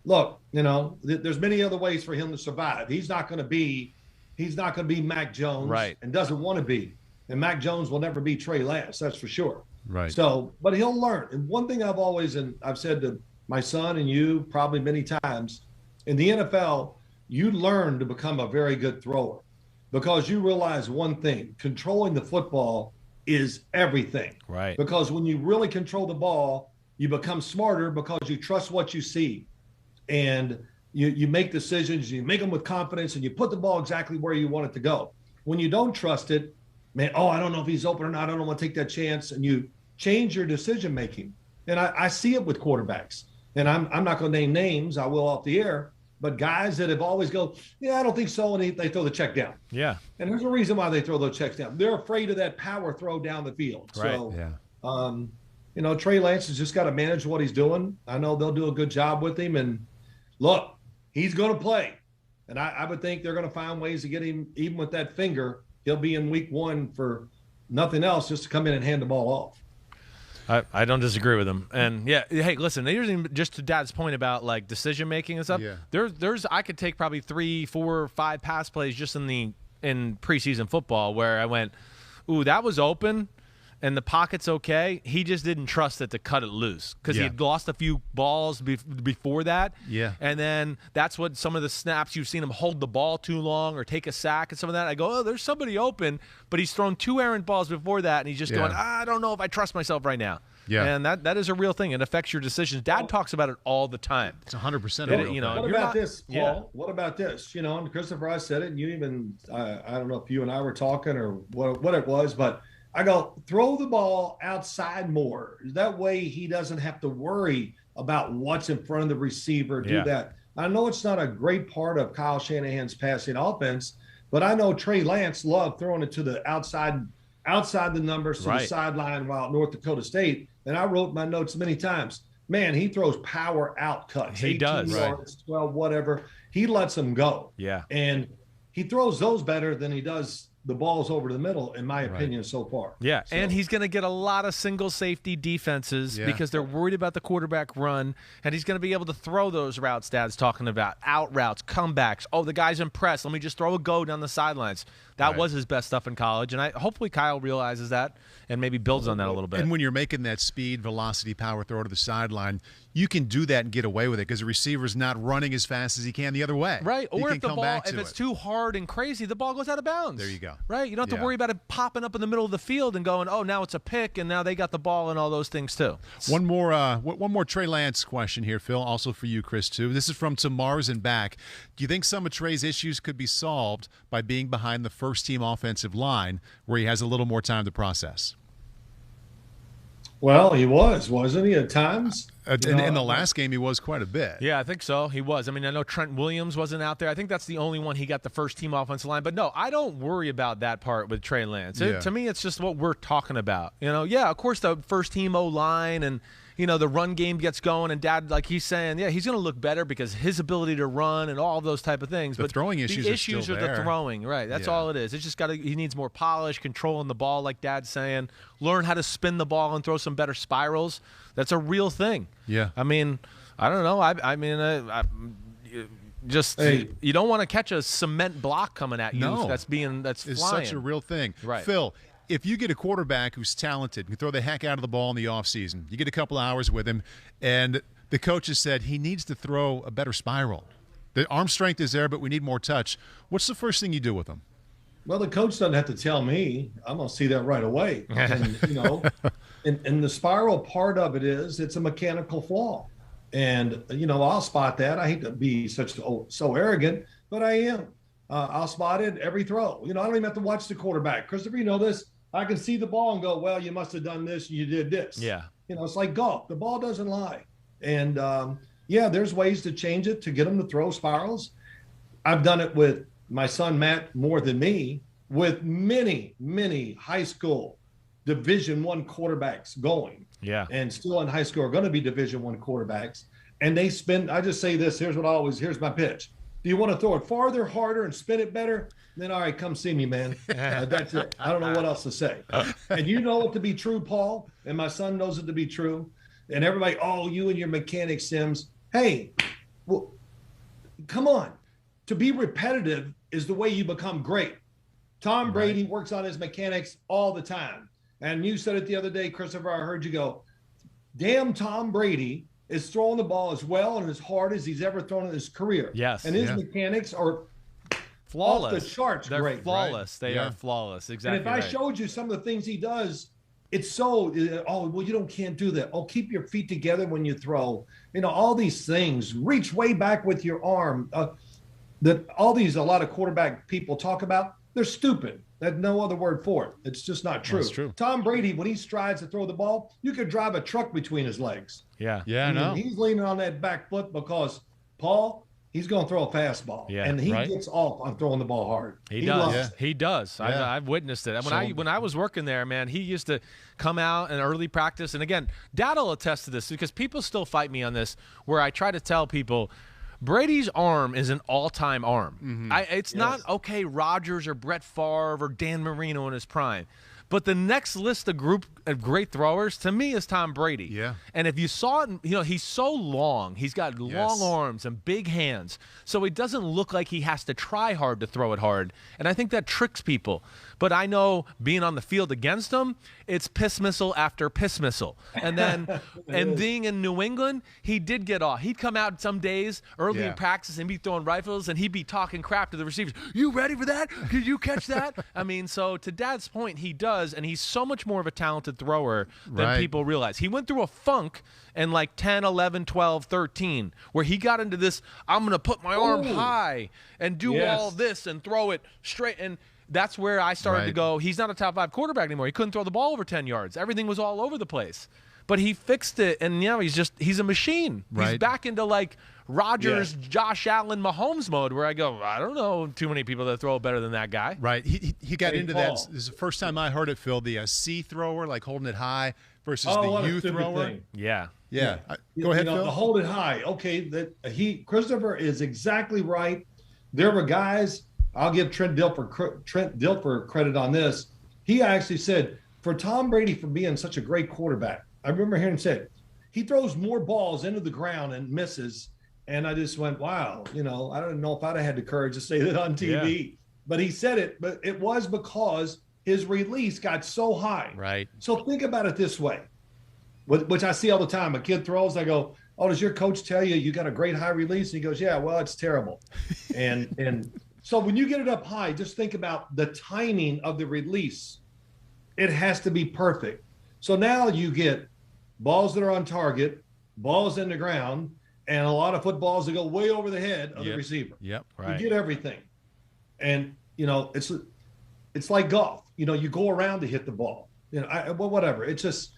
look, you know, there's many other ways for him to survive. He's not going to be Mac Jones and doesn't want to be. And Mac Jones will never be Trey Lance, that's for sure. Right. So, but he'll learn. And one thing I've said to my son and you probably many times, in the NFL, you learn to become a very good thrower because you realize one thing, controlling the football is everything. Right. Because when you really control the ball, you become smarter because you trust what you see. And you make decisions, you make them with confidence, and you put the ball exactly where you want it to go. When you don't trust it, man, I don't know if he's open or not, I don't want to take that chance, and you change your decision-making. And I see it with quarterbacks. And I'm not going to name names. I will off the air. But guys that have always go, I don't think so, and they throw the check down. Yeah. And there's a reason why they throw those checks down. They're afraid of that power throw down the field. Right. So, you know, Trey Lance has just got to manage what he's doing. I know they'll do a good job with him. And look, he's going to play. And I would think they're going to find ways to get him, even with that finger. He'll be in week 1 for nothing else, just to come in and hand the ball off. I don't disagree with him. And hey, listen, just to Dad's point about like decision making and stuff. Yeah. There's I could take probably 3, 4, 5 pass plays just in preseason football where I went, ooh, that was open and the pocket's okay. He just didn't trust it to cut it loose because he had lost a few balls before that. Yeah. And then that's what some of the snaps you've seen him hold the ball too long or take a sack and some of that. I go, there's somebody open, but he's thrown 2 errant balls before that, and he's just going, I don't know if I trust myself right now. Yeah. And that is a real thing. It affects your decisions. Dad talks about it all the time. It's 100%. You know, what about this, Paul? Yeah. What about this? You know, and Christopher, I said it, and you even, I don't know if you and I were talking or what it was, but I go, throw the ball outside more. That way he doesn't have to worry about what's in front of the receiver, do that. I know it's not a great part of Kyle Shanahan's passing offense, but I know Trey Lance loved throwing it to the outside the numbers to the sideline while at North Dakota State. And I wrote my notes many times. Man, he throws power out cuts. He does. Yards, 12, whatever. He lets them go. Yeah. And he throws those better than he does the balls over the middle, in my opinion, so far. Yeah, so. And he's going to get a lot of single safety defenses because they're worried about the quarterback run, and he's going to be able to throw those routes Dad's talking about, out routes, comebacks. Oh, the guy's impressed. Let me just throw a go down the sidelines. That was his best stuff in college, and hopefully Kyle realizes that and maybe builds on that a little bit. And when you're making that speed, velocity, power throw to the sideline, you can do that and get away with it because the receiver's not running as fast as he can the other way. Right, or if the ball, if it's too hard and crazy, the ball goes out of bounds. There you go. Right, you don't have to worry about it popping up in the middle of the field and going, oh, now it's a pick, and now they got the ball and all those things too. One more Trey Lance question here, Phil, also for you, Chris, too. This is from Tamars and back. Do you think some of Trey's issues could be solved by being behind the first-team offensive line where he has a little more time to process? Well, he wasn't he, at times? In the last game, he was quite a bit. Yeah, I think so. He was. I mean, I know Trent Williams wasn't out there. I think that's the only one he got the first-team offensive line. But, no, I don't worry about that part with Trey Lance. To me, it's just what we're talking about. Yeah, of course, the first-team O-line and – the run game gets going, and Dad, like he's saying, he's going to look better because his ability to run and all those type of things. The throwing issues are the throwing, right? That's all it is. It's just he needs more polish, controlling the ball, like Dad's saying. Learn how to spin the ball and throw some better spirals. That's a real thing. Yeah. I mean, I don't know. You don't want to catch a cement block coming at you. No, that's flying. It's such a real thing, right? Phil. If you get a quarterback who's talented, can throw the heck out of the ball in the offseason, you get a couple hours with him, and the coach has said he needs to throw a better spiral. The arm strength is there, but we need more touch. What's the first thing you do with him? Well, the coach doesn't have to tell me. I'm going to see that right away. And, and the spiral part of it is it's a mechanical flaw. And, I'll spot that. I hate to be so arrogant, but I am. I'll spot it every throw. I don't even have to watch the quarterback. Christopher, you know this. I can see the ball and go, well, you must have done this and you did this. Yeah. It's like golf. The ball doesn't lie. And, there's ways to change it to get them to throw spirals. I've done it with my son, Matt, more than me, with many, many high school Division I quarterbacks going. Yeah. And still in high school are going to be Division I quarterbacks. And I just say this, here's my pitch. Do you want to throw it farther, harder, and spin it better? Then, all right, come see me, man. That's it. I don't know what else to say. And you know it to be true, Paul, and my son knows it to be true. And everybody, you and your mechanics, Simms. Hey, well, come on. To be repetitive is the way you become great. Tom Brady works on his mechanics all the time. And you said it the other day, Christopher, I heard you go, damn Tom Brady is throwing the ball as well and as hard as he's ever thrown in his career. Yes. And his mechanics are flawless. Off the charts. They're great. Flawless. Right? They are flawless. Exactly. And if I showed you some of the things he does, it's so, you can't do that. Keep your feet together when you throw. All these things. Reach way back with your arm. A lot of quarterback people talk about, they're stupid. There's no other word for it. It's just not true. That's true. Tom Brady, when he strides to throw the ball, you could drive a truck between his legs. Yeah. Yeah, I know. He's leaning on that back foot because, Paul, he's going to throw a fastball. Yeah, and he gets off on throwing the ball hard. He does. Yeah. He does. Yeah. I've witnessed it. When I was working there, man, he used to come out in early practice. And, again, Dad will attest to this because people still fight me on this where I try to tell people – Brady's arm is an all-time arm. Mm-hmm. It's not, Rodgers or Brett Favre or Dan Marino in his prime. But the next list of great throwers, to me, is Tom Brady. Yeah. And if you saw it, he's so long. He's got long arms and big hands. So it doesn't look like he has to try hard to throw it hard. And I think that tricks people. But I know being on the field against him, it's piss missile after piss missile. And then, being in New England, he did get off. He'd come out some days early in practice and be throwing rifles, and he'd be talking crap to the receivers. You ready for that? Did you catch that? So to Dad's point, he does, and he's so much more of a talented thrower than people realize. He went through a funk in like 10, 11, 12, 13, where he got into this, I'm going to put my arm high and do all this and throw it straight. And that's where I started to go, he's not a top 5 quarterback anymore. He couldn't throw the ball over 10 yards. Everything was all over the place. But he fixed it, and now he's a machine. Right. He's back into like Rodgers, Josh Allen, Mahomes mode, where I go, I don't know too many people that throw better than that guy. Right. He got into that. This is the first time I heard it, Phil, the C thrower, like holding it high versus the U thrower. Thing. Yeah. Go ahead, Phil. The hold it high. Okay, Christopher is exactly right. There were guys, I'll give Trent Dilfer credit on this. He actually said, for Tom Brady for being such a great quarterback, I remember hearing him say, he throws more balls into the ground and misses. And I just went, wow, I don't know if I'd have had the courage to say that on TV. Yeah. But he said it, but it was because his release got so high. Right. So think about it this way, which I see all the time. A kid throws, I go, oh, does your coach tell you got a great high release? And he goes, yeah, well, it's terrible. and so when you get it up high, just think about the timing of the release. It has to be perfect. So now you get balls that are on target, balls in the ground, and a lot of footballs that go way over the head of the receiver. Yep, right. You get everything. And, it's like golf. You go around to hit the ball. Whatever. It's just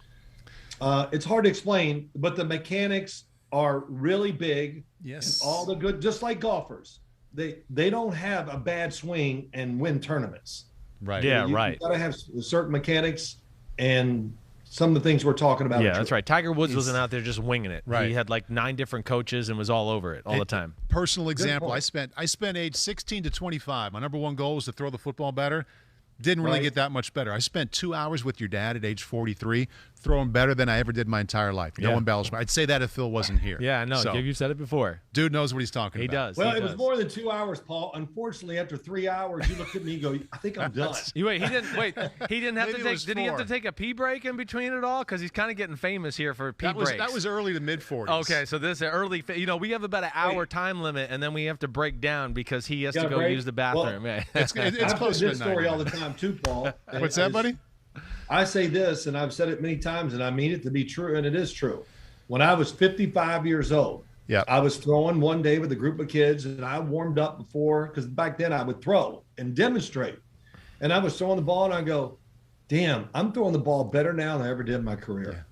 It's hard to explain, but the mechanics are really big. Yes. And all the good, just like golfers, they don't have a bad swing and win tournaments. Right. Yeah, right. You got to have certain mechanics, and some of the things we're talking about. Yeah, that's right. Tiger Woods wasn't out there just winging it. Right. He had like 9 different coaches and was all over it all the time. Personal example, I spent age 16 to 25. My number one goal was to throw the football better. Didn't really get that much better. I spent 2 hours with your dad at age 43, throwing better than I ever did my entire life. No embellishment. I'd say that if Phil wasn't here. Yeah, no, so, you said it before. Dude knows what he's talking about. He does. Well, it was more than 2 hours, Paul. Unfortunately, after 3 hours, you looked at me and go, I think I'm done. He didn't have to take, did he have to take a pee break in between it all? Because he's kind of getting famous here for pee breaks. That was early to mid-40s. Okay, so this early, we have about an hour time limit, and then we have to break down because he has to go use the bathroom. Well, it's close to this story all the time too, Paul. What's that, buddy? I say this, and I've said it many times, and I mean it to be true, and it is true. When I was 55 years old, I was throwing one day with a group of kids, and I warmed up before, because back then I would throw and demonstrate. And I was throwing the ball, and I go, damn, I'm throwing the ball better now than I ever did in my career.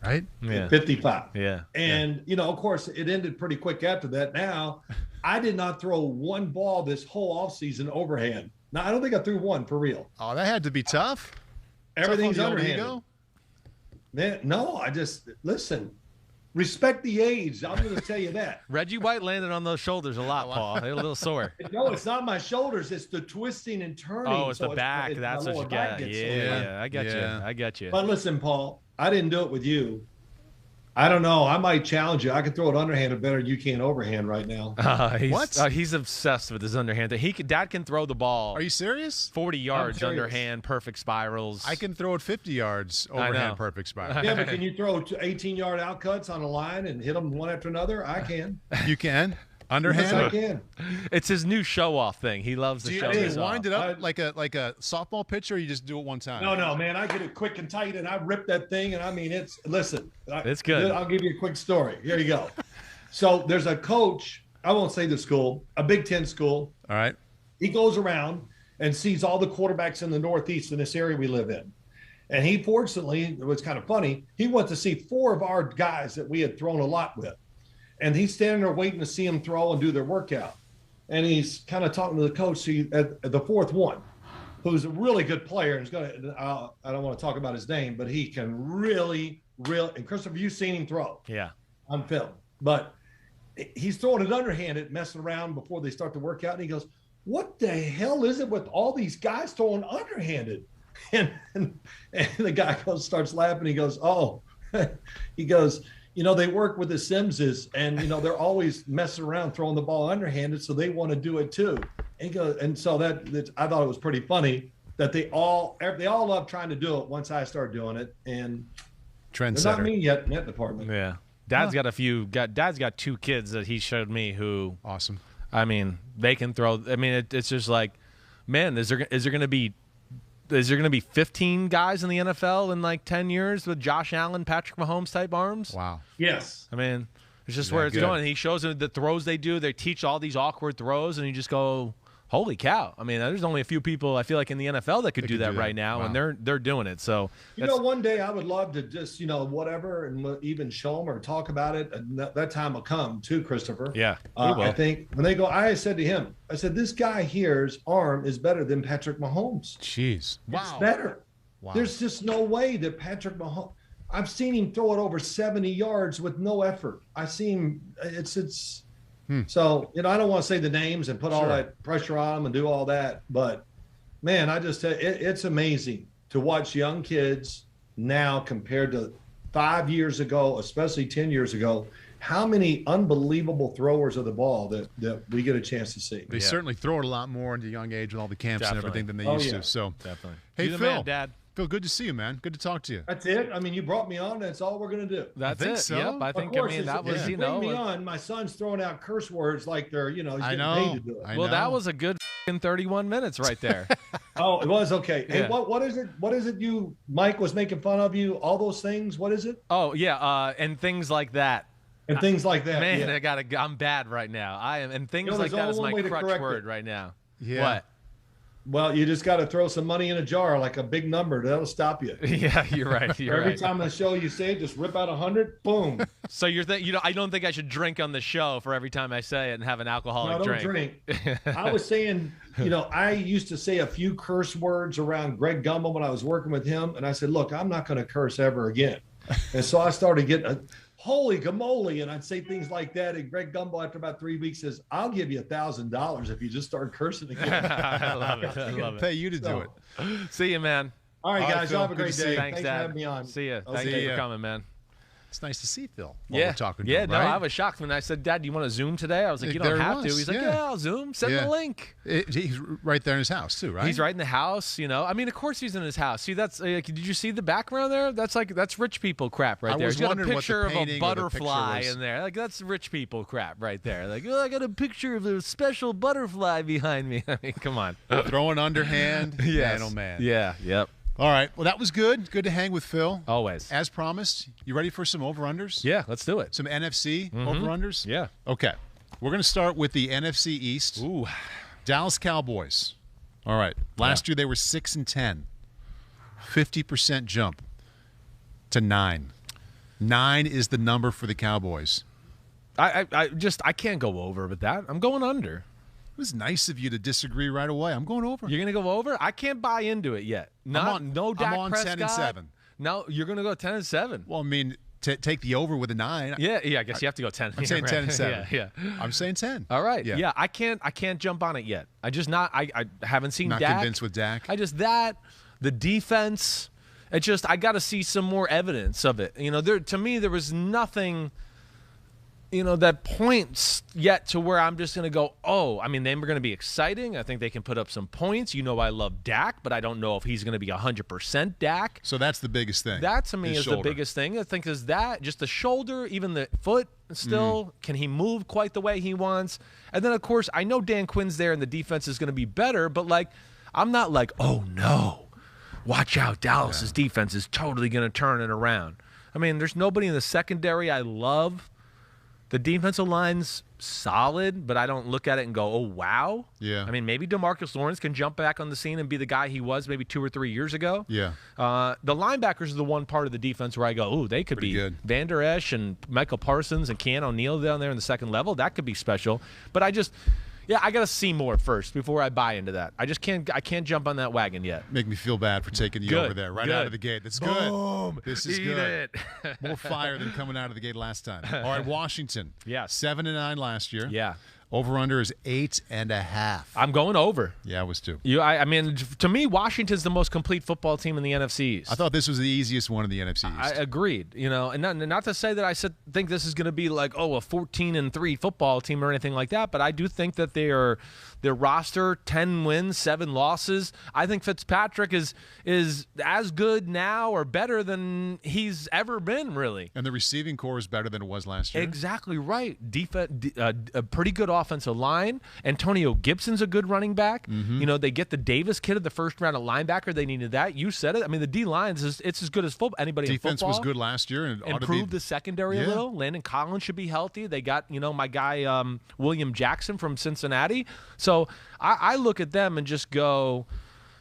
Yeah. Right? At 55. Yeah. And, of course, it ended pretty quick after that. Now, I did not throw one ball this whole offseason overhand. Now, I don't think I threw one for real. Oh, that had to be tough. Everything's underhanded. Man, no, listen, respect the age. I'm going to tell you that. Reggie White landed on those shoulders a lot, Paul. They're a little sore. No, it's not my shoulders. It's the twisting and turning. Oh, it's the back. That's what you got. Yeah, I got you. I got you. But listen, Paul, I didn't do it with you. I don't know. I might challenge you. I can throw it underhanded better than you can overhand right now. He's obsessed with his underhand. Dad can throw the ball. Are you serious? 40 yards underhand, perfect spirals. I can throw it 50 yards overhand, perfect spiral. Yeah, but can you throw 18-yard outcuts on a line and hit them one after another? I can. You can? Underhand? Yes, I can. It's his new show-off thing. He loves to show this off. Do you wind it up like a softball pitcher, or you just do it one time? No, man. I get it quick and tight, and I rip that thing, and I mean, it's good. I'll give you a quick story. Here you go. So there's a coach, I won't say the school, a Big Ten school. All right. He goes around and sees all the quarterbacks in the Northeast in this area we live in. And he, fortunately, it was kind of funny, he went to see 4 of our guys that we had thrown a lot with. And he's standing there waiting to see them throw and do their workout. And he's kind of talking to the coach at the 4th one, who's a really good player. And I don't want to talk about his name, but he can really, and Christopher, you've seen him throw. Yeah. On film. But he's throwing it underhanded, messing around before they start the workout. And he goes, what the hell is it with all these guys throwing underhanded? And the guy starts laughing. He goes, he goes, they work with the Simmses, and they're always messing around throwing the ball underhanded, so they want to do it too. And so that I thought it was pretty funny that they all love trying to do it once I start doing it, and they're not me yet in that department. Yeah, Dad's got 2 kids that he showed me who awesome. I mean, they can throw. I mean, it's just like, man, is there going to be 15 guys in the NFL in like 10 years with Josh Allen, Patrick Mahomes type arms? Wow. Yes. I mean, it's just where it's going. He shows them the throws they do. They teach all these awkward throws, and you just go, holy cow. I mean, there's only a few people, I feel like, in the NFL that could do that right now, and they're doing it. So one day I would love to just, whatever, and even show them or talk about it. And that time will come too, Christopher. Yeah. I think when they go, I said to him, I said, this guy here's arm is better than Patrick Mahomes. Jeez. Wow. It's better. Wow. There's just no way that Patrick Mahomes, I've seen him throw it over 70 yards with no effort. I see him, So, I don't want to say the names and put all that pressure on them and do all that. But, man, I just tell you, it's amazing to watch young kids now compared to 5 years ago, especially 10 years ago, how many unbelievable throwers of the ball that we get a chance to see. They certainly throw it a lot more in the young age with all the camps and everything than they used to. So, definitely. Hey, Phil. Man, Dad. Phil, good to see you, man. Good to talk to you. That's it. I mean, you brought me on. That's all we're going to do. That's it. So. Yep. I think, that was, bring me on, my son's throwing out curse words like they're, he's getting paid to do it. Well, that was a good 31 minutes right there. Oh, it was okay. Yeah. Hey, what is it? What is it Mike was making fun of you? All those things? What is it? Oh, yeah. And things like that. And things like that. Man, yeah. I'm bad right now. I am. And things like that is my crutch word right now. Yeah. What? Well, you just got to throw some money in a jar, like a big number. That'll stop you. Yeah, you're right. Every time on the show you say it, just rip out 100, boom. So I don't think I should drink on the show for every time I say it and have an alcoholic drink. No, don't drink. I was saying, I used to say a few curse words around Greg Gumbel when I was working with him, and I said, look, I'm not going to curse ever again. And so I started getting holy gamoly, and I'd say things like that. And Greg Gumbel, after about 3 weeks, says, "I'll give you $1,000 if you just start cursing again." I love it. I love it. Pay you to do it. See you, man. All right, guys. Y'all have a great day. Thanks, for having me on. See you. Thank you for coming, man. It's nice to see Phil. We're talking to him, no, right? I was shocked when I said, "Dad, do you want to Zoom today?" I was like, "You don't have to." He's like, "Yeah, I'll Zoom. Send the link." He's right there in his house too, right? He's right in the house. I mean, of course he's in his house. See, that's did you see the background there? That's rich people crap right there. He's got a picture of a butterfly in there. Like that's rich people crap right there. Like, I got a picture of a special butterfly behind me. I mean, come on. Throwing underhand. Yes. Man, oh man. Yeah. Yep. All right. Well, that was good. Good to hang with Phil. Always. As promised. You ready for some over-unders? Yeah, let's do it. Some NFC over-unders? Yeah. Okay. We're going to start with the NFC East. Ooh. Dallas Cowboys. All right. Last year they were 6-10. 50% jump to 9. 9 is the number for the Cowboys. I can't go over with that. I'm going under. It was nice of you to disagree right away. I'm going over. You're going to go over? I can't buy into it yet. No Dak I'm on Prescott. 10-7. No, you're going to go 10-7. Well, I mean, take the over with a 9. Yeah. I guess you have to go 10. I'm saying 10-7. Yeah. I'm saying 10. All right. Yeah. I can't jump on it yet. I haven't seen Dak. Not convinced with Dak. The defense. I got to see some more evidence of it. To me there was nothing that points yet to where I'm just going to go, oh, I mean, they were going to be exciting. I think they can put up some points. I love Dak, but I don't know if he's going to be 100% Dak. So that's the biggest thing. That, to me, is the biggest thing. I think is that, just the shoulder, even the foot still. Can he move quite the way he wants? And then, of course, I know Dan Quinn's there and the defense is going to be better, but, I'm not like, oh, no, watch out, Dallas's defense is totally going to turn it around. I mean, there's nobody in the secondary I love. The defensive line's solid, but I don't look at it and go, oh, wow. Yeah. I mean, maybe DeMarcus Lawrence can jump back on the scene and be the guy he was maybe 2 or 3 years ago. Yeah. The linebackers are the one part of the defense where I go, oh, they could pretty be good. Van Der Esch and Michael Parsons and Keanu O'Neal down there in the second level. That could be special. But I got to see more first before I buy into that. I can't jump on that wagon yet. Make me feel bad for taking you over there out of the gate. That's Boom. Good. This is Eat good. it. More fire than coming out of the gate last time. All right, Washington. Yeah. 7-9 last year. Yeah. Over-under is 8.5. I'm going over. Yeah, I was too. I mean, to me, Washington's the most complete football team in the NFC East. I thought this was the easiest one in the NFC East. I agreed. And not to say that I think this is going to be like, oh, a 14-3 football team or anything like that, but I do think that their roster, 10 wins, 7 losses. I think Fitzpatrick is as good now or better than he's ever been, really. And the receiving core is better than it was last year. Exactly right. A pretty good offensive line. Antonio Gibson's a good running back. Mm-hmm. They get the Davis kid at the first round of linebacker. They needed that. You said it. I mean, the D-line it's as good as anybody in football. Defense was good last year. And improved the secondary a little. Landon Collins should be healthy. They got, my guy William Jackson from Cincinnati. So I look at them and just go,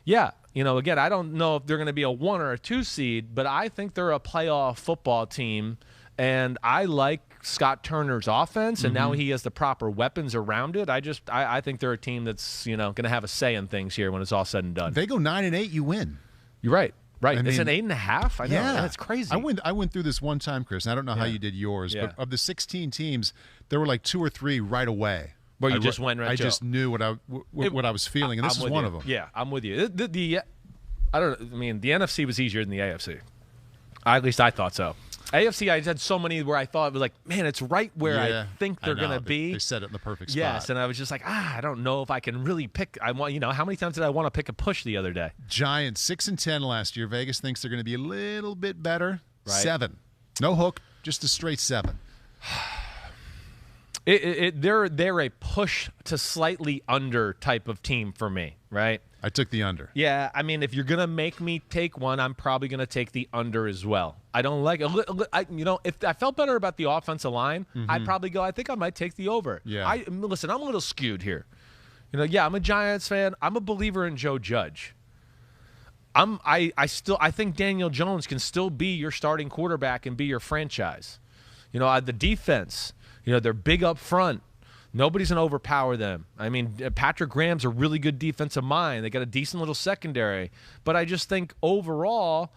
yeah, again, I don't know if they're going to be a 1 or a 2 seed, but I think they're a playoff football team. And I like Scott Turner's offense, and now he has the proper weapons around it. I think they're a team that's going to have a say in things here when it's all said and done. If they go 9-8, you win. You're right. Right. I it's mean, an 8.5. I know. Yeah. That's crazy. I went through this one time, Chris, and I don't know how you did yours, but of the 16 teams, there were like 2 or 3 right away. Where you just went right. I just knew what I was feeling, and this is one of them. Yeah, I'm with you. The NFC was easier than the AFC. At least I thought so. AFC, I had so many where I thought it was like, man, it's right where I think they're going to be. They set it in the perfect spot. Yes, and I was just like, I don't know if I can really pick. How many times did I want to pick a push the other day? Giants 6-10 last year. Vegas thinks they're going to be a little bit better. Right. 7, no hook, just a straight 7. They're a push to slightly under type of team for me, right? I took the under. Yeah, I mean, if you're gonna make me take one, I'm probably gonna take the under as well. I don't like it. If I felt better about the offensive line, I'd probably go. I think I might take the over. Yeah. Listen, I'm a little skewed here. Yeah, I'm a Giants fan. I'm a believer in Joe Judge. I think Daniel Jones can still be your starting quarterback and be your franchise. The defense, they're big up front. Nobody's going to overpower them. I mean, Patrick Graham's a really good defensive mind. They got a decent little secondary. But I just think overall,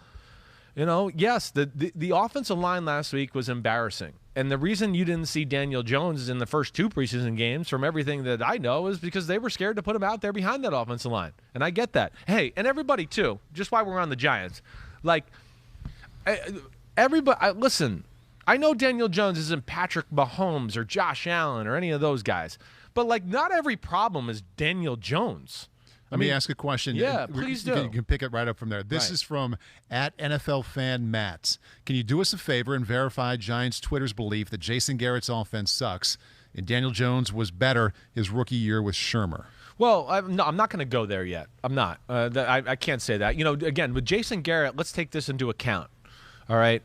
yes, the offensive line last week was embarrassing. And the reason you didn't see Daniel Jones in the first 2 preseason games, from everything that I know, is because they were scared to put him out there behind that offensive line. And I get that. Hey, and everybody too, just while we're on the Giants, listen, I know Daniel Jones isn't Patrick Mahomes or Josh Allen or any of those guys, but not every problem is Daniel Jones. Let me ask a question. Yeah, please do. You can pick it right up from there. This is from @NFLFanMatt. Can you do us a favor and verify Giants Twitter's belief that Jason Garrett's offense sucks and Daniel Jones was better his rookie year with Shermer? Well, I'm not going to go there yet. I'm not. I can't say that. Again, with Jason Garrett, let's take this into account. All right?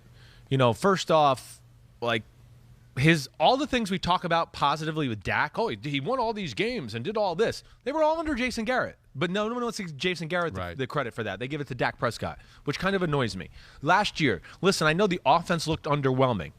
First off, all the things we talk about positively with Dak, he won all these games and did all this. They were all under Jason Garrett. But no one wants to give Jason Garrett the credit for that. They give it to Dak Prescott, which kind of annoys me. Last year, listen, I know the offense looked underwhelming.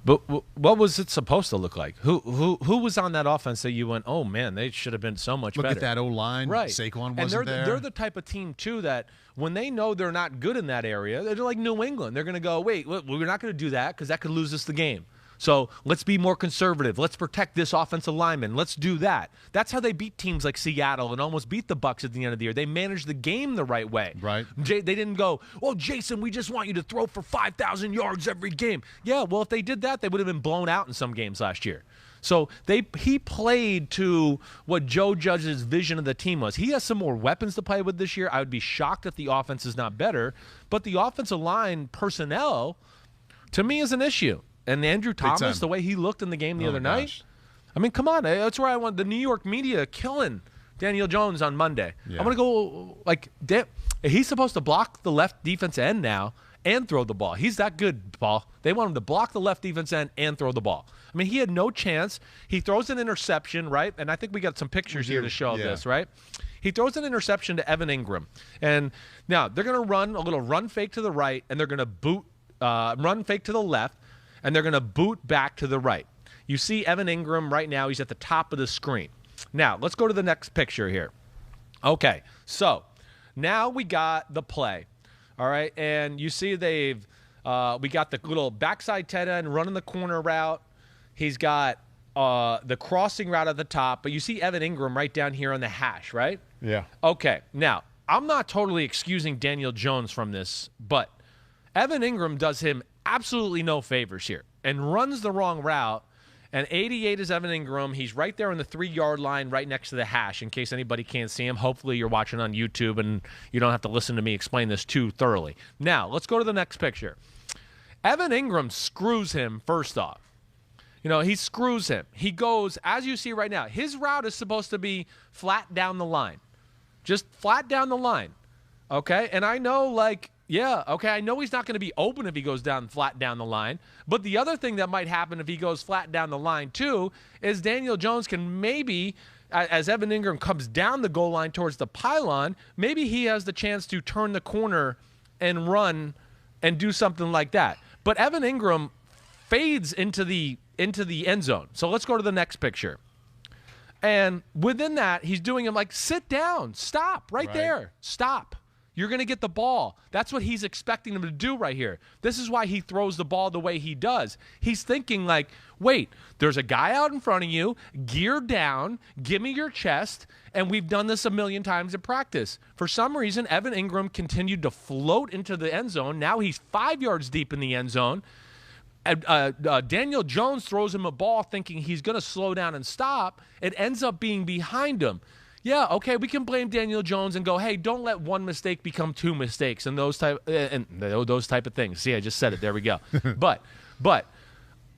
But what was it supposed to look like? Who was on that offense that you went, oh, man, they should have been so much better? Look at that O-line. Right. Saquon wasn't and there. They're the type of team, too, that when they know they're not good in that area, they're like New England. They're going to go, wait, we're not going to do that because that could lose us the game. So let's be more conservative. Let's protect this offensive lineman. Let's do that. That's how they beat teams like Seattle and almost beat the Bucs at the end of the year. They managed the game the right way. Right. They didn't go, oh, Jason, we just want you to throw for 5,000 yards every game. Yeah, well, if they did that, they would have been blown out in some games last year. So he played to what Joe Judge's vision of the team was. He has some more weapons to play with this year. I would be shocked if the offense is not better. But the offensive line personnel, to me, is an issue. And Andrew Thomas, the way he looked in the game the other night, I mean, come on. That's where I want the New York media killing Daniel Jones on Monday. Yeah. I'm going to go, he's supposed to block the left defense end now and throw the ball. He's that good, Paul. They want him to block the left defense end and throw the ball. I mean, he had no chance. He throws an interception, right? And I think we got some pictures here to show this, right? He throws an interception to Evan Ingram. And now they're going to run a little run fake to the right, and they're going to run fake to the left, and they're going to boot back to the right. You see Evan Ingram right now. He's at the top of the screen. Now, let's go to the next picture here. Okay, so now we got the play. All right, and you see we got the little backside tight end running the corner route. He's got the crossing route at the top, but you see Evan Ingram right down here on the hash, right? Yeah. Okay, now, I'm not totally excusing Daniel Jones from this, but Evan Ingram does him absolutely no favors here and runs the wrong route. And 88 is Evan Ingram. He's right there on the 3-yard line right next to the hash in case anybody can't see him. Hopefully you're watching on YouTube and you don't have to listen to me explain this too thoroughly. Now, let's go to the next picture. Evan Ingram screws him first off. He screws him. He goes, as you see right now, his route is supposed to be flat down the line. Just flat down the line. Okay? And I know, I know he's not going to be open if he goes flat down the line. But the other thing that might happen if he goes flat down the line, too, is Daniel Jones can maybe, as Evan Ingram comes down the goal line towards the pylon, maybe he has the chance to turn the corner and run and do something like that. But Evan Ingram fades into the end zone. So let's go to the next picture. And within that, he's doing him sit down, stop, right there, stop. You're going to get the ball. That's what he's expecting him to do right here. This is why he throws the ball the way he does. He's thinking wait, there's a guy out in front of you, gear down, give me your chest, and we've done this a million times in practice. For some reason, Evan Ingram continued to float into the end zone. Now he's 5 yards deep in the end zone. Daniel Jones throws him a ball thinking he's going to slow down and stop. It ends up being behind him. Yeah, okay, we can blame Daniel Jones and go, hey, don't let one mistake become 2 mistakes and those type of things. See, I just said it. There we go. But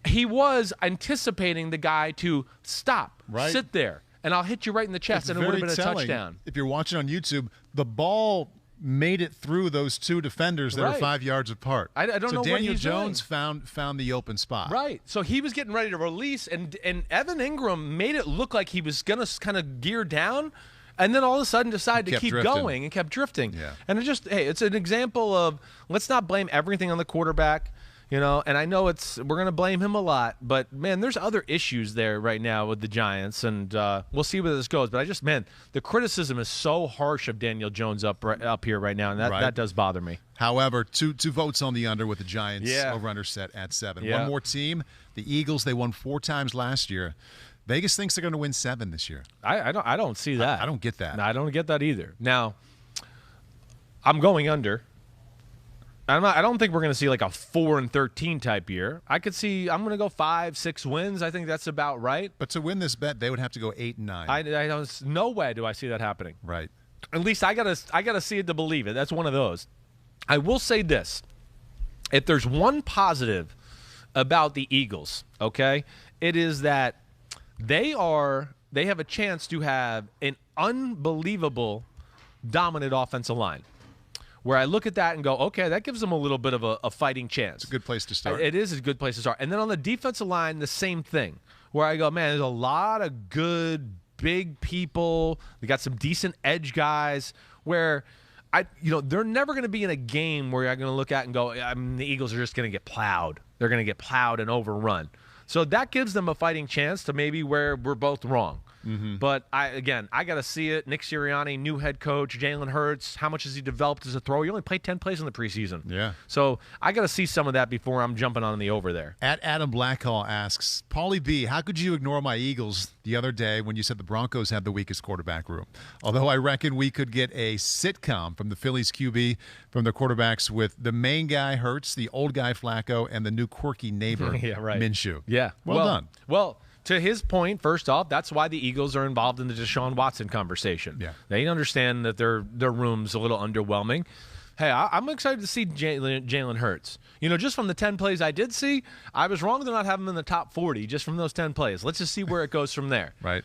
he was anticipating the guy to stop, sit there, and I'll hit you right in the chest, and it would have been a touchdown. If you're watching on YouTube, the ball made it through those two defenders that are 5 yards apart. I don't know what Daniel he's Jones doing. found the open spot. Right. So he was getting ready to release, and Evan Ingram made it look like he was going to kind of gear down, and then all of a sudden decided to keep going and kept drifting. Yeah. And it's an example of, let's not blame everything on the quarterback. And I know we're going to blame him a lot, but, man, there's other issues there right now with the Giants, and we'll see where this goes. But the criticism is so harsh of Daniel Jones up here right now, and that does bother me. However, two votes on the under with the Giants over-under set at 7. Yeah. One more team, the Eagles. They won 4 times last year. Vegas thinks they're going to win 7 this year. I don't see that. I don't get that. No, I don't get that either. Now, I'm going under. I don't think we're going to see like a 4-13 type year. I'm going to go 5-6 wins. I think that's about right. But to win this bet, they would have to go 8-9. I don't. No way do I see that happening. Right. At least I gotta see it to believe it. That's one of those. I will say this: if there's one positive about the Eagles, okay, it is that they have a chance to have an unbelievable dominant offensive line. Where I look at that and go, okay, that gives them a little bit of a fighting chance. It's a good place to start. It is a good place to start. And then on the defensive line, the same thing. Where I go, man, there's a lot of good, big people. They got some decent edge guys where they're never going to be in a game where you're going to look at and go, the Eagles are just going to get plowed. They're going to get plowed and overrun. So that gives them a fighting chance to maybe where we're both wrong. Mm-hmm. But I got to see it. Nick Sirianni, new head coach, Jalen Hurts. How much has he developed as a thrower? He only played 10 plays in the preseason. Yeah. So I got to see some of that before I'm jumping on the over there. At Adam Blackhall asks, Paulie B, how could you ignore my Eagles the other day when you said the Broncos had the weakest quarterback room? Although I reckon we could get a sitcom from the Phillies QB from the quarterbacks with the main guy Hurts, the old guy Flacco, and the new quirky neighbor Minshew. Yeah. Well done. Well, to his point, first off, that's why the Eagles are involved in the Deshaun Watson conversation. Yeah. They understand that their room's a little underwhelming. Hey, I'm excited to see Jalen Hurts. Just from the 10 plays I did see, I was wrong to not have him in the top 40 just from those 10 plays. Let's just see where it goes from there. Right.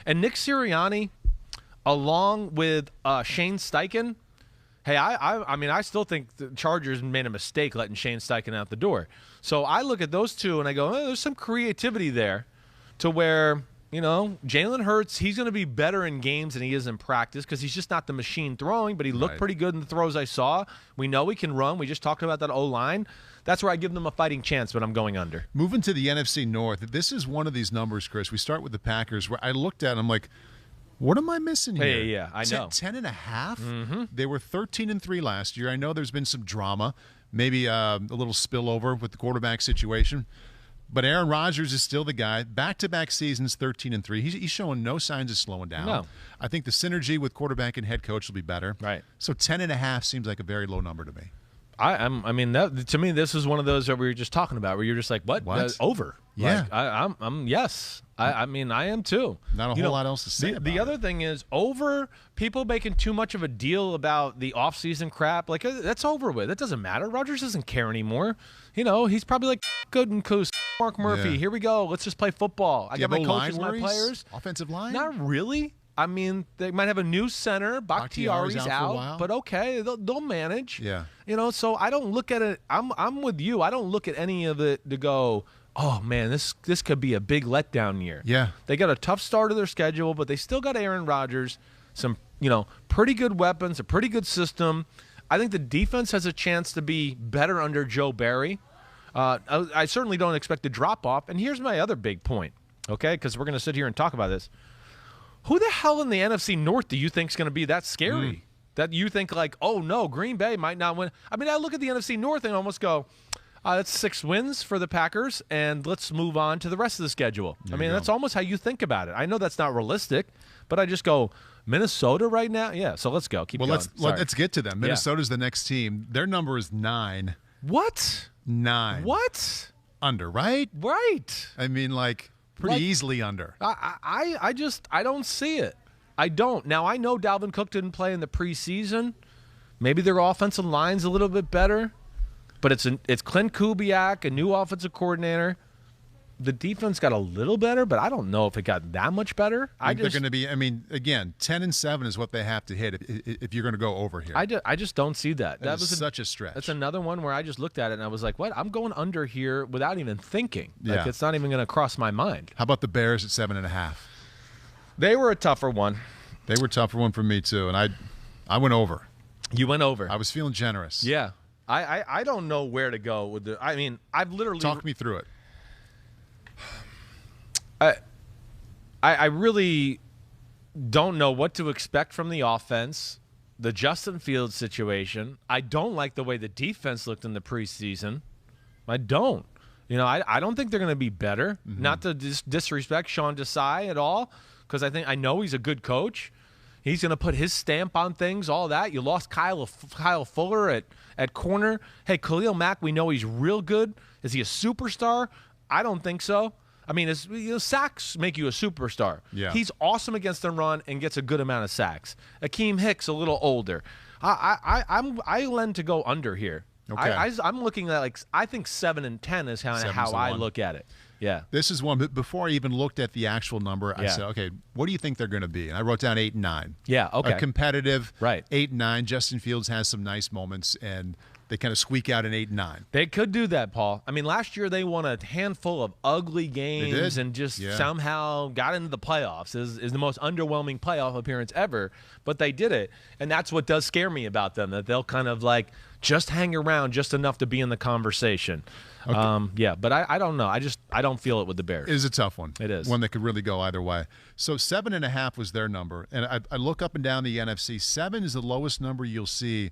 And Nick Sirianni, along with Shane Steichen, hey, I still think the Chargers made a mistake letting Shane Steichen out the door. So I look at those two and I go, there's some creativity there. To where, Jalen Hurts, he's going to be better in games than he is in practice because he's just not the machine throwing, but he looked pretty good in the throws I saw. We know he can run. We just talked about that O-line. That's where I give them a fighting chance, but I'm going under. Moving to the NFC North, this is one of these numbers, Chris. We start with the Packers, where I looked at it, I'm like, what am I missing here? Yeah, I know. 10.5? Mm-hmm. They were 13-3 last year. I know there's been some drama, maybe a little spillover with the quarterback situation. But Aaron Rodgers is still the guy. Back-to-back seasons, 13-3. He's showing no signs of slowing down. No. I think the synergy with quarterback and head coach will be better. Right. So 10.5 seems like a very low number to me. To me, this is one of those that we were just talking about, where you're just like, what? Over. Yeah. Like, yes. I am too. Not a whole lot else to say about the other thing is, over people making too much of a deal about the offseason crap. Like, that's over with. It doesn't matter. Rodgers doesn't care anymore. He's probably like, good and coast. Mark Murphy, Here we go. Let's just play football. I got my coaches, my players. Offensive line? Not really. They might have a new center. Bakhtiari's out, but okay, they'll manage. Yeah. So I don't look at it. I'm with you. I don't look at any of it to go, oh man, this could be a big letdown year. Yeah. They got a tough start of their schedule, but they still got Aaron Rodgers, some pretty good weapons, a pretty good system. I think the defense has a chance to be better under Joe Barry. I certainly don't expect a drop off. And here's my other big point, okay? Because we're going to sit here and talk about this. Who the hell in the NFC North do you think is going to be that scary? That you think like, oh no, Green Bay might not win. I look at the NFC North and almost go, that's 6 wins for the Packers, and let's move on to the rest of the schedule. That's almost how you think about it. I know that's not realistic, but I just go, Minnesota right now? Yeah, so let's go. Keep going. Let's get to them. Minnesota's the next team. Their number is 9. What? 9. What? Under, right? Right. Pretty easily under. I don't see it. I don't. Now, I know Dalvin Cook didn't play in the preseason. Maybe their offensive line's a little bit better. But it's Clint Kubiak, a new offensive coordinator. the defense got a little better, but I don't know if it got that much better. They're going to be. I mean, again, 10-7 is what they have to hit if you're going to go over here. I just don't see that. That was such a stretch. That's another one where I just looked at it and I was like, "What? I'm going under here without even thinking. Like it's not even going to cross my mind." How about the Bears at 7.5? They were a tougher one. They were a tougher one for me too, and I went over. You went over. I was feeling generous. Yeah. I don't know where to go with the. I mean, I've literally talk me through it. I really don't know what to expect from the offense, the Justin Fields situation. I don't like the way the defense looked in the preseason. I don't. You know, I don't think they're going to be better. Mm-hmm. Not to disrespect Sean Desai at all, because I know he's a good coach. He's going to put his stamp on things, all that. You lost Kyle Fuller at corner. Hey, Khalil Mack, we know he's real good. Is he a superstar? I don't think so. I mean, sacks make you a superstar. Yeah. He's awesome against the run and gets a good amount of sacks. Akeem Hicks, a little older. I lend to go under here. Okay. I'm looking at I think 7 and 10 is how I look at it. Yeah. This is one. But before I even looked at the actual number, I said, okay, what do you think they're going to be? And I wrote down 8 and 9. Yeah. Okay. A competitive. Right. 8 and 9. Justin Fields has some nice moments, and they kind of squeak out an 8 and 9. They could do that, Paul. I mean, last year they won a handful of ugly games and just somehow got into the playoffs. Is the most underwhelming playoff appearance ever, but they did it, and that's what does scare me about them, that they'll kind of just hang around just enough to be in the conversation. Okay. But I don't know. I don't feel it with the Bears. It is a tough one. It is. One that could really go either way. So 7.5 was their number, and I look up and down the NFC. 7 is the lowest number you'll see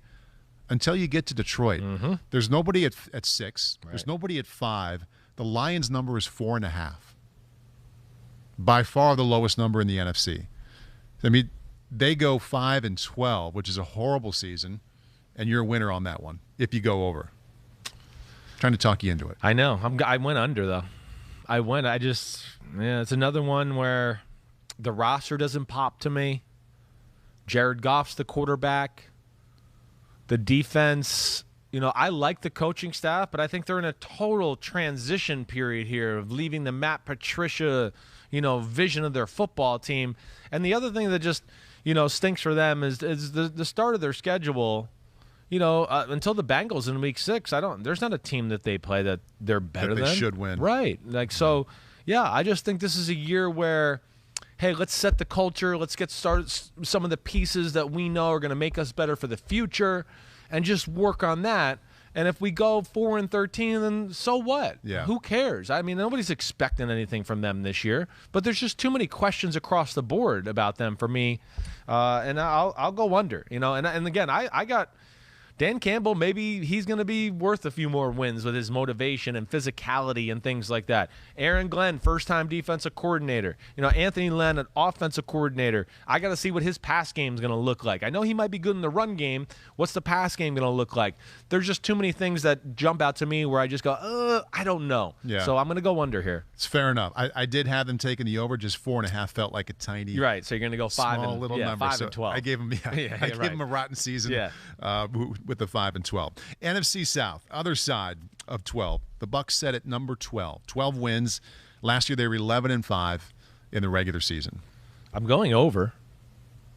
until you get to Detroit. Mm-hmm. There's nobody at 6. Right. There's nobody at 5. The Lions' number is 4.5. By far the lowest number in the NFC. I mean, they go 5-12, which is a horrible season, and you're a winner on that one if you go over. Trying to talk you into it. I know. I went under, though. It's another one where the roster doesn't pop to me. Jared Goff's the quarterback. The defense, I like the coaching staff, but I think they're in a total transition period here of leaving the Matt Patricia, vision of their football team. And the other thing that just, stinks for them is the start of their schedule. Until the Bengals in week 6, there's not a team that they play that they're better than. They should win. Right. I just think this is a year where, hey, let's set the culture. Let's get started some of the pieces that we know are going to make us better for the future and just work on that. And if we go 4-13, then so what? Yeah. Who cares? I mean, nobody's expecting anything from them this year, but there's just too many questions across the board about them for me. And I'll go under, and again, I got Dan Campbell, maybe he's going to be worth a few more wins with his motivation and physicality and things like that. Aaron Glenn, first-time defensive coordinator. Anthony Lynn, an offensive coordinator. I got to see what his pass game is going to look like. I know he might be good in the run game. What's the pass game going to look like? There's just too many things that jump out to me where I just go, I don't know. Yeah. So I'm going to go under here. It's fair enough. I did have them taking the over. Just 4.5 felt like a tiny. You're right. So you're going to go 5 small and little number. 5 and 12. I gave them. I gave them a rotten season. With the 5-12. NFC South, other side of 12. The Bucs set at number 12. 12 wins. Last year they were 11-5 in the regular season. I'm going over.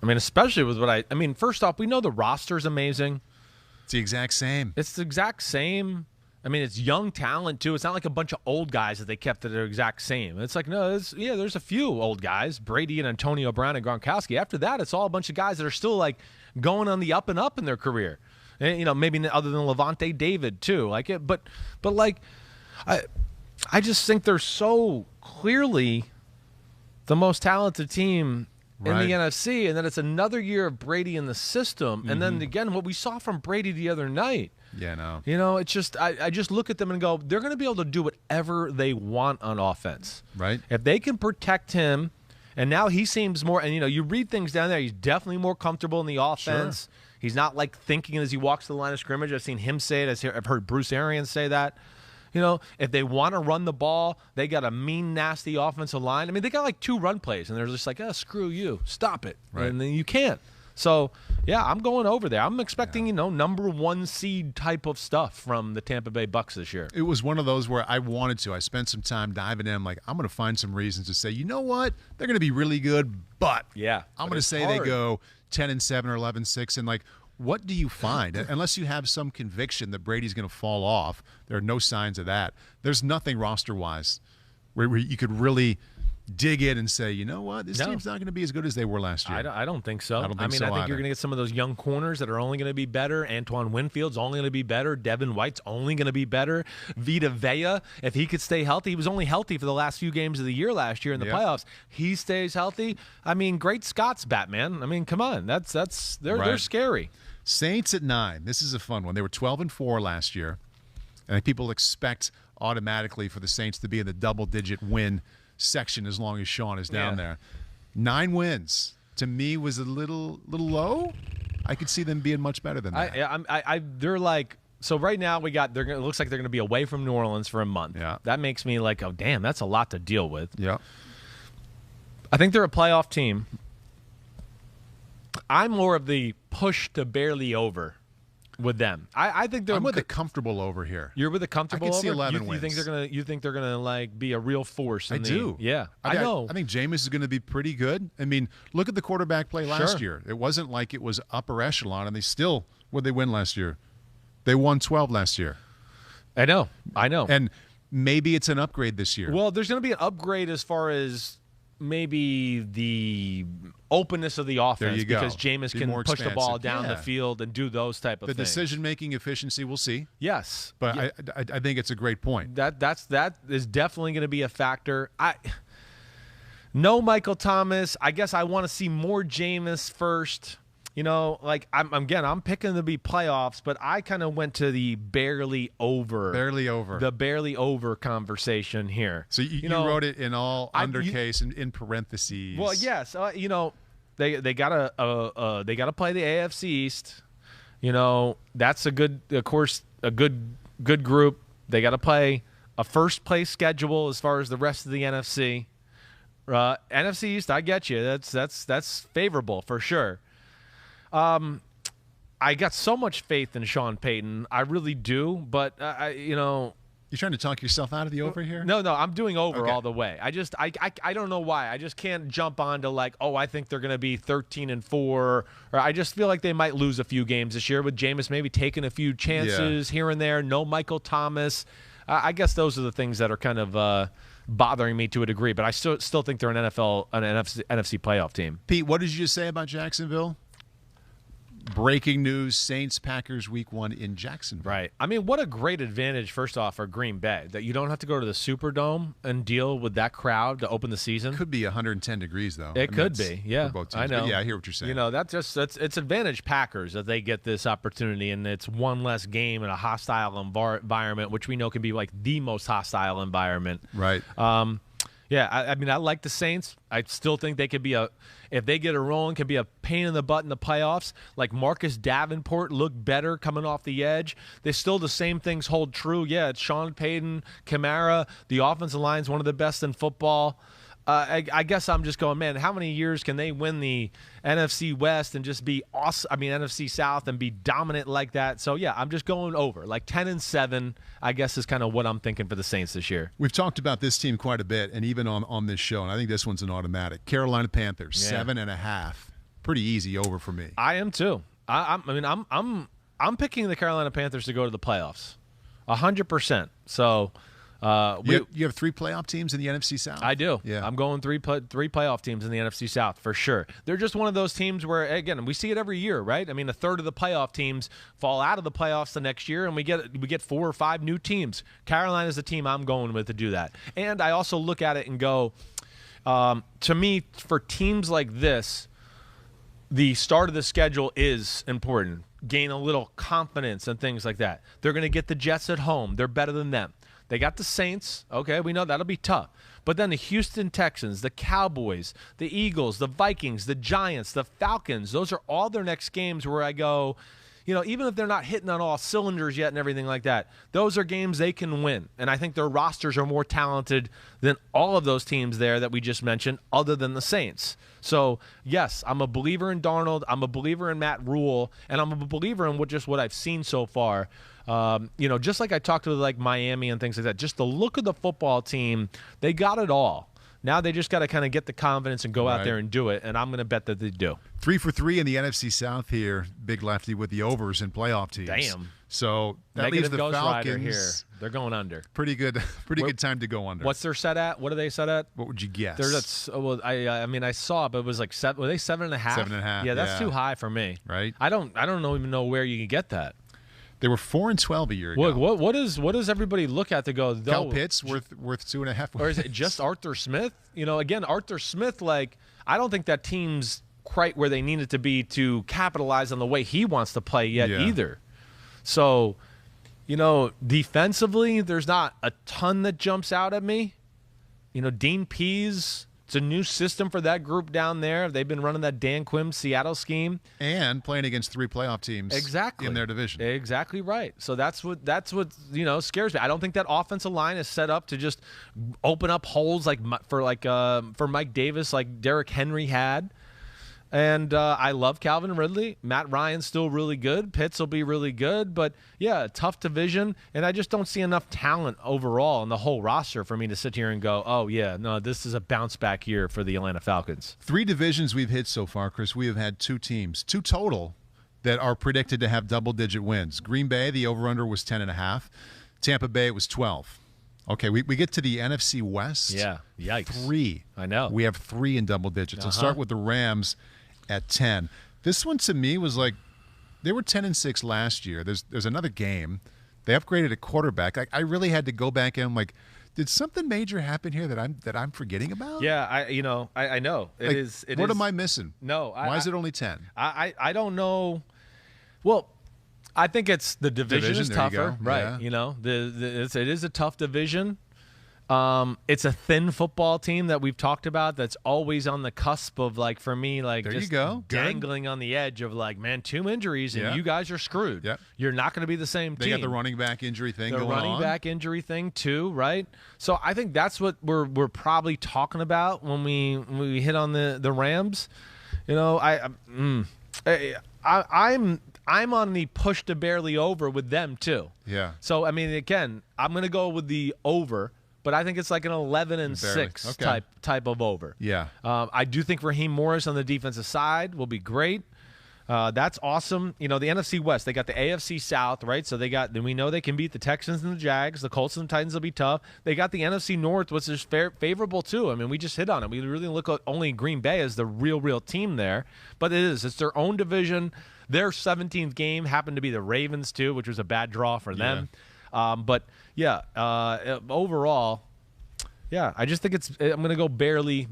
I mean, especially with first off, we know the roster's amazing. It's the exact same. It's the exact same. I mean, it's young talent, too. It's not like a bunch of old guys that they kept that are exact same. It's like, no, there's a few old guys, Brady and Antonio Brown and Gronkowski. After that, it's all a bunch of guys that are still, going on the up and up in their career. And, maybe other than Levante David, too. I just think they're so clearly the most talented team in the NFC, and then it's another year of Brady in the system. Mm-hmm. And then, again, what we saw from Brady the other night. Yeah, no. It's just I just look at them and go, they're going to be able to do whatever they want on offense. Right. If they can protect him, and now he seems more, and, you read things down there, he's definitely more comfortable in the offense. Sure. He's not thinking as he walks to the line of scrimmage. I've seen him say it. I've heard Bruce Arians say that. If they want to run the ball, they got a mean, nasty offensive line. I mean, they got 2 run plays, and they're just like, screw you. Stop it. Right. And then you can't. So, Yeah, I'm going over there. I'm expecting, number 1 seed type of stuff from the Tampa Bay Bucks this year. It was one of those where I wanted to. I spent some time diving in. I'm like, I'm going to find some reasons to say, you know what? They're going to be really good, but I'm going to say hard. They go 10-7 or 11-6, and like, what do you find? Unless you have some conviction that Brady's going to fall off, there are no signs of that. There's nothing roster-wise where you could really dig in and say, you know what, this team's not going to be as good as they were last year. I don't think so. I think you're going to get some of those young corners that are only going to be better. Antoine Winfield's only going to be better. Devin White's only going to be better. Vita Vea, if he could stay healthy, he was only healthy for the last few games of the year last year in the playoffs. He stays healthy. Great Scott's Batman. Come on, they're scary. Saints at 9. This is a fun one. They were 12-4 last year. I think people expect automatically for the Saints to be in the double-digit win section as long as Sean is down there. 9 wins to me was a little low. I could see them being much better than that. They're like, so right now it looks like they're going to be away from New Orleans for a month. Yeah. That makes me like, oh damn, that's a lot to deal with. Yeah. I think they're a playoff team. I'm more of the push to barely over with them. I think they're. I'm with the comfortable over here. You're with the comfortable over? I can see 11 wins. You think they're gonna like be a real force? I do. Yeah, I know. I think Jameis is going to be pretty good. Look at the quarterback play last year. It wasn't like it was upper echelon, and what did they win last year? They won 12 last year. I know. And maybe it's an upgrade this year. Well, there's going to be an upgrade as far as maybe the openness of the offense because Jameis can push the ball down the field and do those type of things. The decision-making efficiency, we'll see. Yes. But I think it's a great point. That is definitely going to be a factor. No Michael Thomas. I guess I want to see more Jameis first. I'm picking to be playoffs, but I kind of went to the barely over conversation here. So you wrote it in all undercase and in parentheses. Well, yes, they gotta play the AFC East. That's a good group. They got to play a first place schedule as far as the rest of the NFC. NFC East, I get you. That's favorable for sure. I got so much faith in Sean Payton. I really do, but You're trying to talk yourself out of the over here? No, I'm doing over all the way. I don't know why. I just can't jump on to I think they're going to be 13-4. Or I just feel like they might lose a few games this year with Jameis maybe taking a few chances here and there. No Michael Thomas. I guess those are the things that are kind of bothering me to a degree, but I still think they're an NFC playoff team. Pete, what did you just say about Jacksonville? Breaking news, Saints-Packers Week 1 in Jacksonville. Right. What a great advantage, first off, for Green Bay, that you don't have to go to the Superdome and deal with that crowd to open the season. Could be 110 degrees, though. It could be, yeah. Both teams. I know. But yeah, I hear what you're saying. It's advantage Packers that they get this opportunity, and it's one less game in a hostile environment, which we know can be like the most hostile environment. Right. I like the Saints. I still think they could be if they get it rolling, can be a pain in the butt in the playoffs. Like Marcus Davenport looked better coming off the edge. The same things hold true. Yeah, it's Sean Payton, Kamara. The offensive line is one of the best in football. I guess I'm just going, man, how many years can they win the NFC West and just be awesome? NFC South and be dominant like that? So, yeah, I'm just going over. Like 10-7, I guess, is kind of what I'm thinking for the Saints this year. We've talked about this team quite a bit, and even on this show, and I think this one's an automatic. Carolina Panthers, 7.5. Pretty easy over for me. I am too. I'm picking the Carolina Panthers to go to the playoffs, 100%. So. You have 3 playoff teams in the NFC South? I do. Yeah. I'm going three playoff teams in the NFC South for sure. They're just one of those teams where, again, we see it every year, right? A third of the playoff teams fall out of the playoffs the next year, and we get 4 or 5 new teams. Carolina is the team I'm going with to do that. And I also look at it and go, to me, for teams like this, the start of the schedule is important. Gain a little confidence and things like that. They're going to get the Jets at home. They're better than them. They got the Saints. Okay, we know that'll be tough. But then the Houston Texans, the Cowboys, the Eagles, the Vikings, the Giants, the Falcons, those are all their next games where I go, even if they're not hitting on all cylinders yet and everything like that, those are games they can win. And I think their rosters are more talented than all of those teams there that we just mentioned, other than the Saints. So, yes, I'm a believer in Darnold. I'm a believer in Matt Rule. And I'm a believer in what I've seen so far. Just like I talked to like Miami and things like that, just the look of the football team, they got it all. Now they just got to kind of get the confidence and go out there and do it, and I'm going to bet that they do. 3 for 3 in the NFC South here, Big Lefty, with the overs in playoff teams. Damn. So that leaves the Falcons here. They're going under. Pretty good time to go under. What's their set at? What are they set at? What would you guess? I saw it, but it was like seven. Were they 7.5? 7.5. Yeah, that's too high for me. Right. I don't even know where you can get that. They were 4-12 a year ago. What does everybody look at to go? Cal Pitts worth 2.5. Or is it just Arthur Smith? Again, Arthur Smith. Like, I don't think that team's quite where they need it to be to capitalize on the way he wants to play yet either. So, defensively, there's not a ton that jumps out at me. Dean Pease. It's a new system for that group down there. They've been running that Dan Quinn Seattle scheme and playing against 3 playoff teams in their division. Exactly right. So that's what scares me. I don't think that offensive line is set up to just open up holes for Mike Davis like Derrick Henry had. And I love Calvin Ridley. Matt Ryan's still really good. Pitts will be really good. But, yeah, tough division. And I just don't see enough talent overall in the whole roster for me to sit here and go, oh, yeah, no, this is a bounce-back year for the Atlanta Falcons. 3 divisions we've hit so far, Chris. We have had 2 teams, 2 total, that are predicted to have double-digit wins. Green Bay, the over-under was 10.5. Tampa Bay, it was 12. Okay, we get to the NFC West. Yeah, yikes. 3. I know. We have 3 in double digits. I'll start with the Rams at 10. This one to me was like, they were 10-6 last year. There's another game. They upgraded a quarterback. I really had to go back and I'm like, did something major happen here that I'm forgetting about? Yeah, I know. What am I missing? No. Why is it only 10? I don't know. Well, I think it's the division is tougher, right? Yeah. It is a tough division. It's a thin football team that we've talked about that's always on the cusp of, like, for me, like, there just you go. dangling on the edge of, like, man, 2 injuries and you guys are screwed. Yep. You're not going to be the same team. They got the running back injury thing going on. The running back injury thing too, right? So I think that's what we're probably talking about when we hit on the Rams. I'm on the push to barely over with them too. Yeah. So I mean, again, I'm going to go with the over. But I think it's like an 11-6 type of over. Yeah. I do think Raheem Morris on the defensive side will be great. That's awesome. The NFC West, they got the AFC South, right? So we know they can beat the Texans and the Jags. The Colts and the Titans will be tough. They got the NFC North, which is favorable too. I mean, we just hit on it. We really look at only Green Bay as the real team there. But it's their own division. Their 17th game happened to be the Ravens too, which was a bad draw for them. Overall, yeah, I just think I'm going to go barely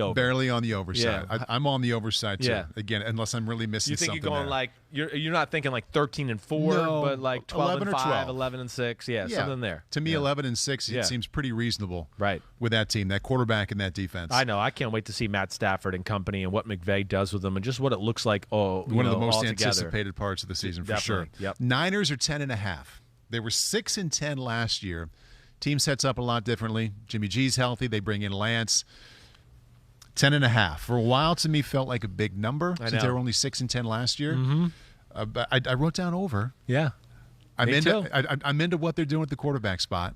over. Barely on the over side. Yeah. I'm on the over side too. Yeah. Again, unless I'm really missing something. You think you're going there. like you're not thinking like 13-4, no, but like 12-5, 11-6, yeah, something there. To me, 11-6, it seems pretty reasonable. Right. With that team, that quarterback and that defense. I know. I can't wait to see Matt Stafford and company and what McVay does with them and just what it looks like. One of the most altogether. anticipated parts of the season for sure. Yep. Niners are 10.5. They were 6-10 last year. Team sets up a lot differently. Jimmy G's healthy. They bring in Lance. 10.5. For a while, to me, felt like a big number since they were only 6-10 last year. Mm-hmm. But I wrote down over. Yeah, I'm into what they're doing at the quarterback spot.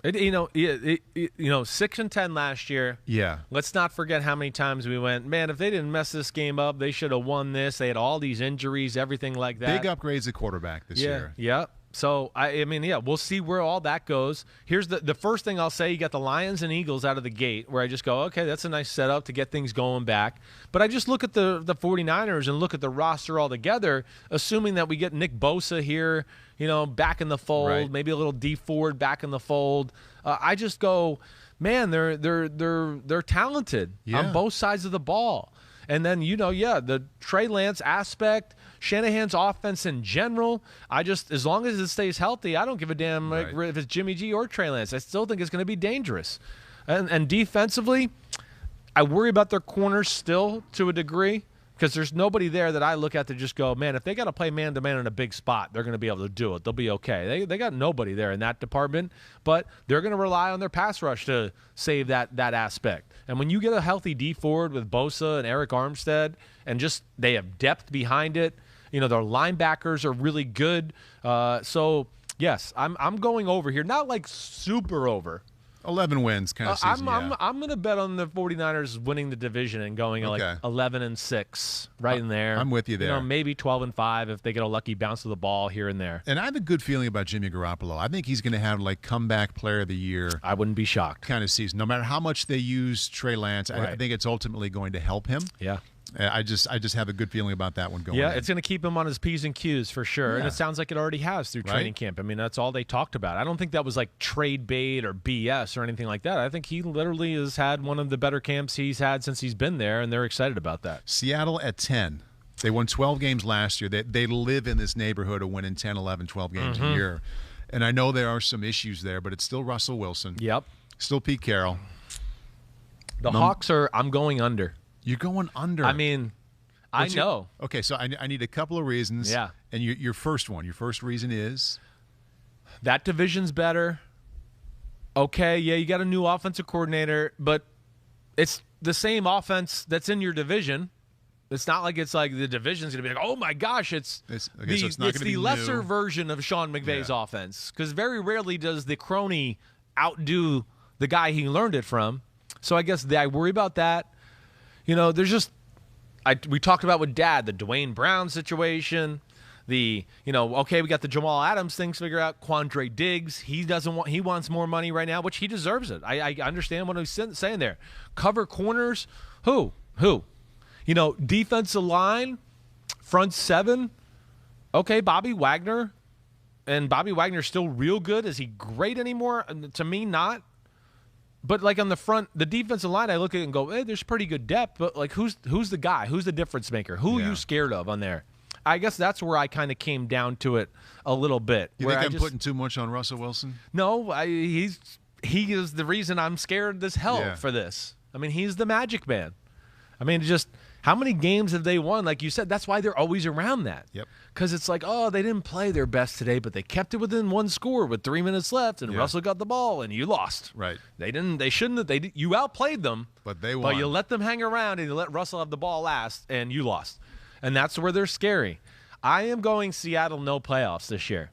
6-10 last year. Yeah. Let's not forget how many times we went, man, if they didn't mess this game up, they should have won this. They had all these injuries, everything like that. Big upgrades at quarterback this year. Yeah. So, we'll see where all that goes. Here's the first thing I'll say. You got the Lions and Eagles out of the gate where I just go, okay, that's a nice setup to get things going back. But I just look at the 49ers and look at the roster altogether, assuming that we get Nick Bosa here, back in the fold, right. Maybe a little D Ford back in the fold. I just go, man, they're talented on both sides of the ball. And then, the Trey Lance aspect, Shanahan's offense in general, as long as it stays healthy, I don't give a damn if it's Jimmy G or Trey Lance. I still think it's going to be dangerous. And defensively, I worry about their corners still to a degree. Because there's nobody there that I look at to just go, man, if they got to play man-to-man in a big spot, they're going to be able to do it. They'll be okay. They got nobody there in that department, but they're going to rely on their pass rush to save that aspect. And when you get a healthy D forward with Bosa and Eric Armstead, and just they have depth behind it, their linebackers are really good. So, yes, I'm going over here. Not like super over. 11 wins kind of season, I'm going to bet on the 49ers winning the division and going like 11-6 right in there. I'm with you there. Maybe 12-5 if they get a lucky bounce of the ball here and there. And I have a good feeling about Jimmy Garoppolo. I think he's going to have like comeback player of the year. I wouldn't be shocked. Kind of season. No matter how much they use Trey Lance, right. I think it's ultimately going to help him. Yeah. I just have a good feeling about that one going. Yeah, it's going to keep him on his P's and Q's for sure. Yeah. And it sounds like it already has through training camp. I mean, that's all they talked about. I don't think that was like trade bait or BS or anything like that. I think he literally has had one of the better camps he's had since he's been there, and they're excited about that. Seattle at 10. They won 12 games last year. They live in this neighborhood of winning 10, 11, 12 games a year. And I know there are some issues there, but it's still Russell Wilson. Yep. Still Pete Carroll. The Hawks I'm going under. You're going under. I mean... I know. Okay, so I need a couple of reasons. Yeah. And your first reason is? That division's better. Okay, yeah, you got a new offensive coordinator, but it's the same offense that's in your division. It's not like it's like the division's going to be like, oh, my gosh, it's the lesser version of Sean McVay's offense, because very rarely does the crony outdo the guy he learned it from. So I guess I worry about that. There's just – we talked about with Dad, the Dwayne Brown situation, we got the Jamal Adams things to figure out. Quandre Diggs, he wants more money right now, which he deserves it. I understand what he's saying there. Cover corners, who? Defensive line, front seven, okay, Bobby Wagner, and Bobby Wagner's still real good. Is he great anymore? To me, not. But, like, on the front, the defensive line, I look at it and go, hey, there's pretty good depth. But, like, who's the guy? Who's the difference maker? Who are you scared of on there? I guess that's where I kind of came down to it a little bit. You think I'm putting too much on Russell Wilson? No, he is the reason I'm scared as hell for this. I mean, he's the magic man. I mean, just how many games have they won? Like you said, that's why they're always around that. Yep. Because it's like, oh, they didn't play their best today, but they kept it within one score with 3 minutes left, and Russell got the ball, and you lost. Right. They didn't. They shouldn't have. You outplayed them, but they won. But you let them hang around, and you let Russell have the ball last, and you lost. And that's where they're scary. I am going Seattle no playoffs this year.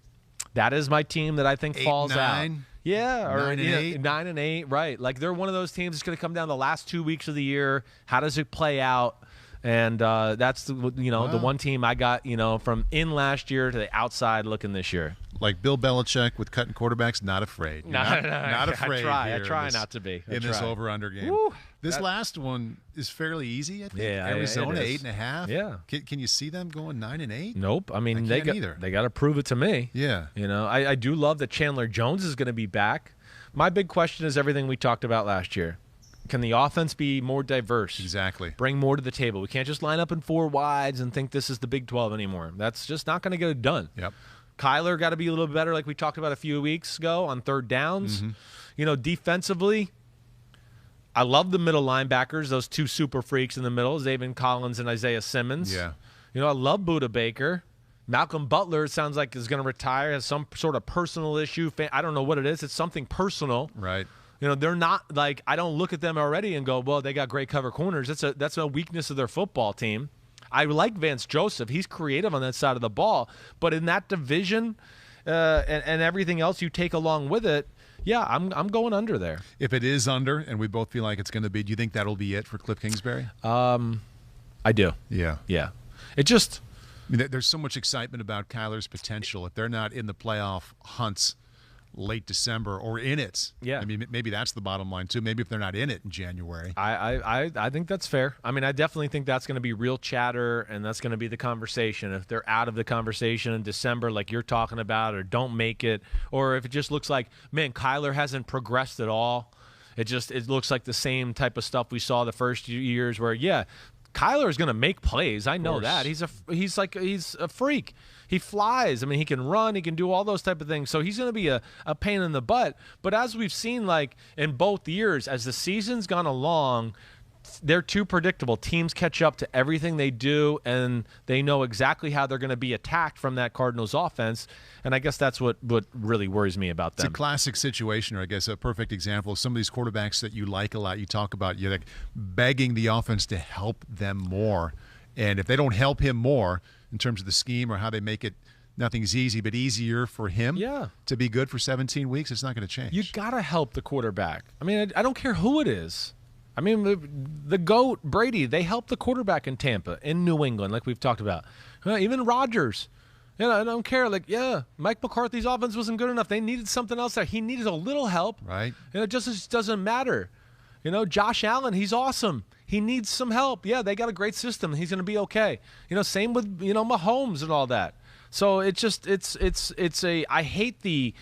That is my team that I think falls out. Yeah, or 9-8. 9-8, right. Like, they're one of those teams that's going to come down the last 2 weeks of the year. How does it play out? And that's the one team I got, from in last year to the outside looking this year. Like Bill Belichick with cutting quarterbacks, not afraid. Not afraid. I try not to be. In this over-under game. Woo, this last one is fairly easy, I think. Yeah, Arizona, 8.5. Yeah. Can you see them going 9-8? Nope. I mean, they got to prove it to me. Yeah. I do love that Chandler Jones is going to be back. My big question is everything we talked about last year. Can the offense be more diverse? Exactly. Bring more to the table. We can't just line up in 4 wides and think this is the Big 12 anymore. That's just not going to get it done. Yep. Kyler got to be a little better, like we talked about a few weeks ago on third downs. Defensively, I love the middle linebackers, those 2 super freaks in the middle, Zaven Collins and Isaiah Simmons. Yeah. I love Budda Baker. Malcolm Butler, it sounds like, is going to retire, has some sort of personal issue. I don't know what it is. It's something personal. Right. They're not like, I don't look at them already and go, well, they got great cover corners. That's a weakness of their football team. I like Vance Joseph. He's creative on that side of the ball. But in that division and everything else you take along with it, yeah, I'm going under there. If it is under, and we both feel like it's going to be, do you think that'll be it for Cliff Kingsbury? I do. Yeah. Yeah. It just... I mean, there's so much excitement about Kyler's potential. If they're not in the playoff hunts late December or in it. Yeah. I mean, maybe that's the bottom line, too. Maybe if they're not in it in January. I think that's fair. I mean, I definitely think that's going to be real chatter, and that's going to be the conversation. If they're out of the conversation in December like you're talking about, or don't make it, or if it just looks like, man, Kyler hasn't progressed at all. It looks like the same type of stuff we saw the first years where, yeah, Kyler is going to make plays. I know that. He's a freak. He flies. I mean, he can run. He can do all those type of things. So he's going to be a pain in the butt. But as we've seen, like, in both years, as the season's gone along, they're too predictable. Teams catch up to everything they do, and they know exactly how they're going to be attacked from that Cardinals offense. And I guess that's what really worries me about them. It's a classic situation, or I guess a perfect example of some of these quarterbacks that you like a lot. You talk about you're like begging the offense to help them more. And if they don't help him more in terms of the scheme or how they make it, nothing's easy, but easier for him to be good for 17 weeks, it's not going to change. You got to help the quarterback. I mean, I don't care who it is. I mean, the GOAT, Brady, they helped the quarterback in Tampa, in New England, like we've talked about. Even Rodgers. I don't care. Like, Mike McCarthy's offense wasn't good enough. They needed something else there. He needed a little help. Right. It just doesn't matter. Josh Allen, he's awesome. He needs some help. Yeah, they got a great system. He's going to be okay. Same with, Mahomes and all that. So I hate the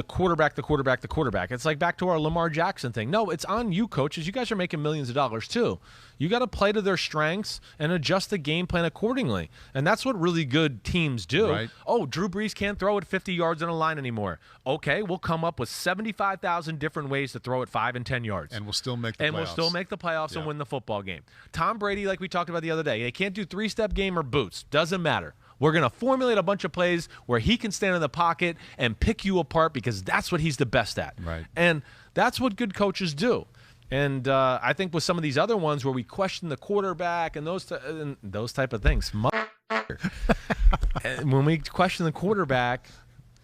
quarterback. It's like back to our Lamar Jackson thing. No, it's on you, coaches. You guys are making millions of dollars too. You got to play to their strengths and adjust the game plan accordingly. And that's what really good teams do. Right. Oh, Drew Brees can't throw it 50 yards on a line anymore. Okay, we'll come up with 75,000 different ways to throw it 5 and 10 yards. And we'll still make the playoffs. And win the football game. Tom Brady, like we talked about the other day, they can't do three-step game or boots. Doesn't matter. We're going to formulate a bunch of plays where he can stand in the pocket and pick you apart because that's what he's the best at. Right. And that's what good coaches do. And I think with some of these other ones where we question the quarterback and those type of things, and when we question the quarterback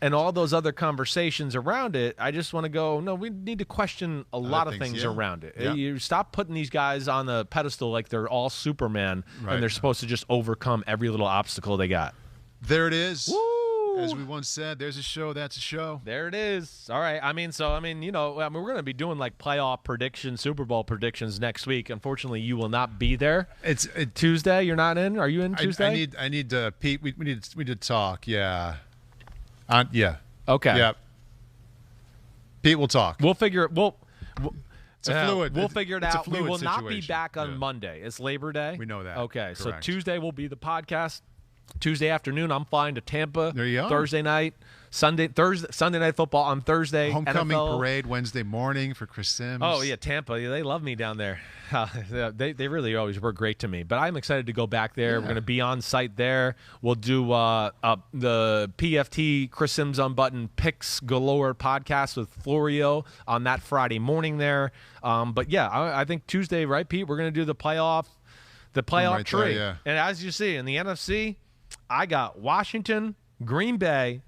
and all those other conversations around it, I just want to go, no, we need to question a lot of things around it. Yeah. You stop putting these guys on the pedestal like they're all Superman and they're supposed to just overcome every little obstacle they got. There it is. Woo! As we once said, there's a show, that's a show. There it is. All right. We're going to be doing like playoff predictions, Super Bowl predictions next week. Unfortunately, you will not be there. It's Tuesday. You're not in? Are you in Tuesday? I need Pete. We need to talk. Yeah. Yeah. Okay. Yeah. Pete, we'll talk. We'll figure it. It's a fluid. We'll figure it out. We will situation. not be back on Monday. It's Labor Day. We know that. Okay. Correct. So Tuesday will be the podcast. Tuesday afternoon, I'm flying to Tampa. There you are. Thursday night. Sunday night football on Thursday. Homecoming NFL. parade Wednesday morning for Chris Simms. Oh, yeah, Tampa. They love me down there. They really always were great to me. But I'm excited to go back there. Yeah. We're going to be on site there. We'll do the PFT, Chris Simms Unbuttoned Picks Galore podcast with Florio on that Friday morning there. But, yeah, I think Tuesday, right, Pete? We're going to do the playoff right tree. There, yeah. And as you see, in the NFC, I got Washington, Green Bay,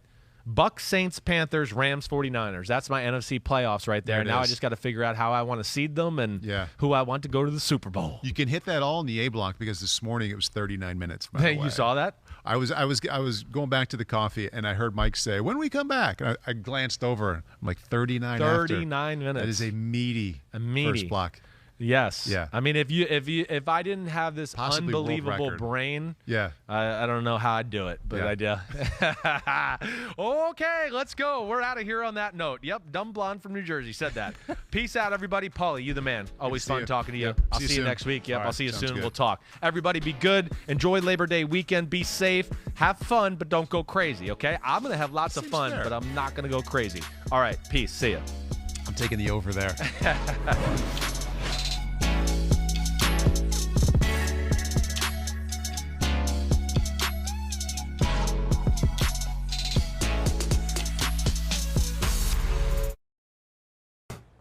Bucks, Saints, Panthers, Rams, 49ers. That's my NFC playoffs right there. Now I just got to figure out how I want to seed them and who I want to go to the Super Bowl. You can hit that all in the A block because this morning it was 39 minutes. Hey, you saw that? I was going back to the coffee and I heard Mike say, "When we come back?" And I glanced over. I'm like 39 minutes. That is a meaty first block. Yes. Yeah. I mean, if I didn't have this possibly unbelievable brain, I don't know how I'd do it, but I do. Okay, let's go. We're out of here on that note. Yep, dumb blonde from New Jersey said that. Peace out, everybody. Paulie, you the man. Always fun talking to you. I'll see you next week. Yep, right, I'll see you soon. good. We'll talk. Everybody, be good. Enjoy Labor Day weekend. Be safe. Have fun, but don't go crazy. Okay? I'm gonna have lots of fun, but I'm not gonna go crazy. All right. Peace. See ya. I'm taking the over there.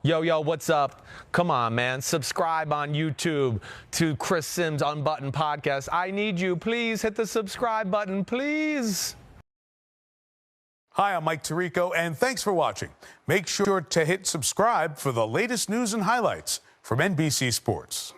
Yo, what's up? Come on, man. Subscribe on YouTube to Chris Simms Unbuttoned Podcast. I need you. Please hit the subscribe button, please. Hi, I'm Mike Tirico, and thanks for watching. Make sure to hit subscribe for the latest news and highlights from NBC Sports.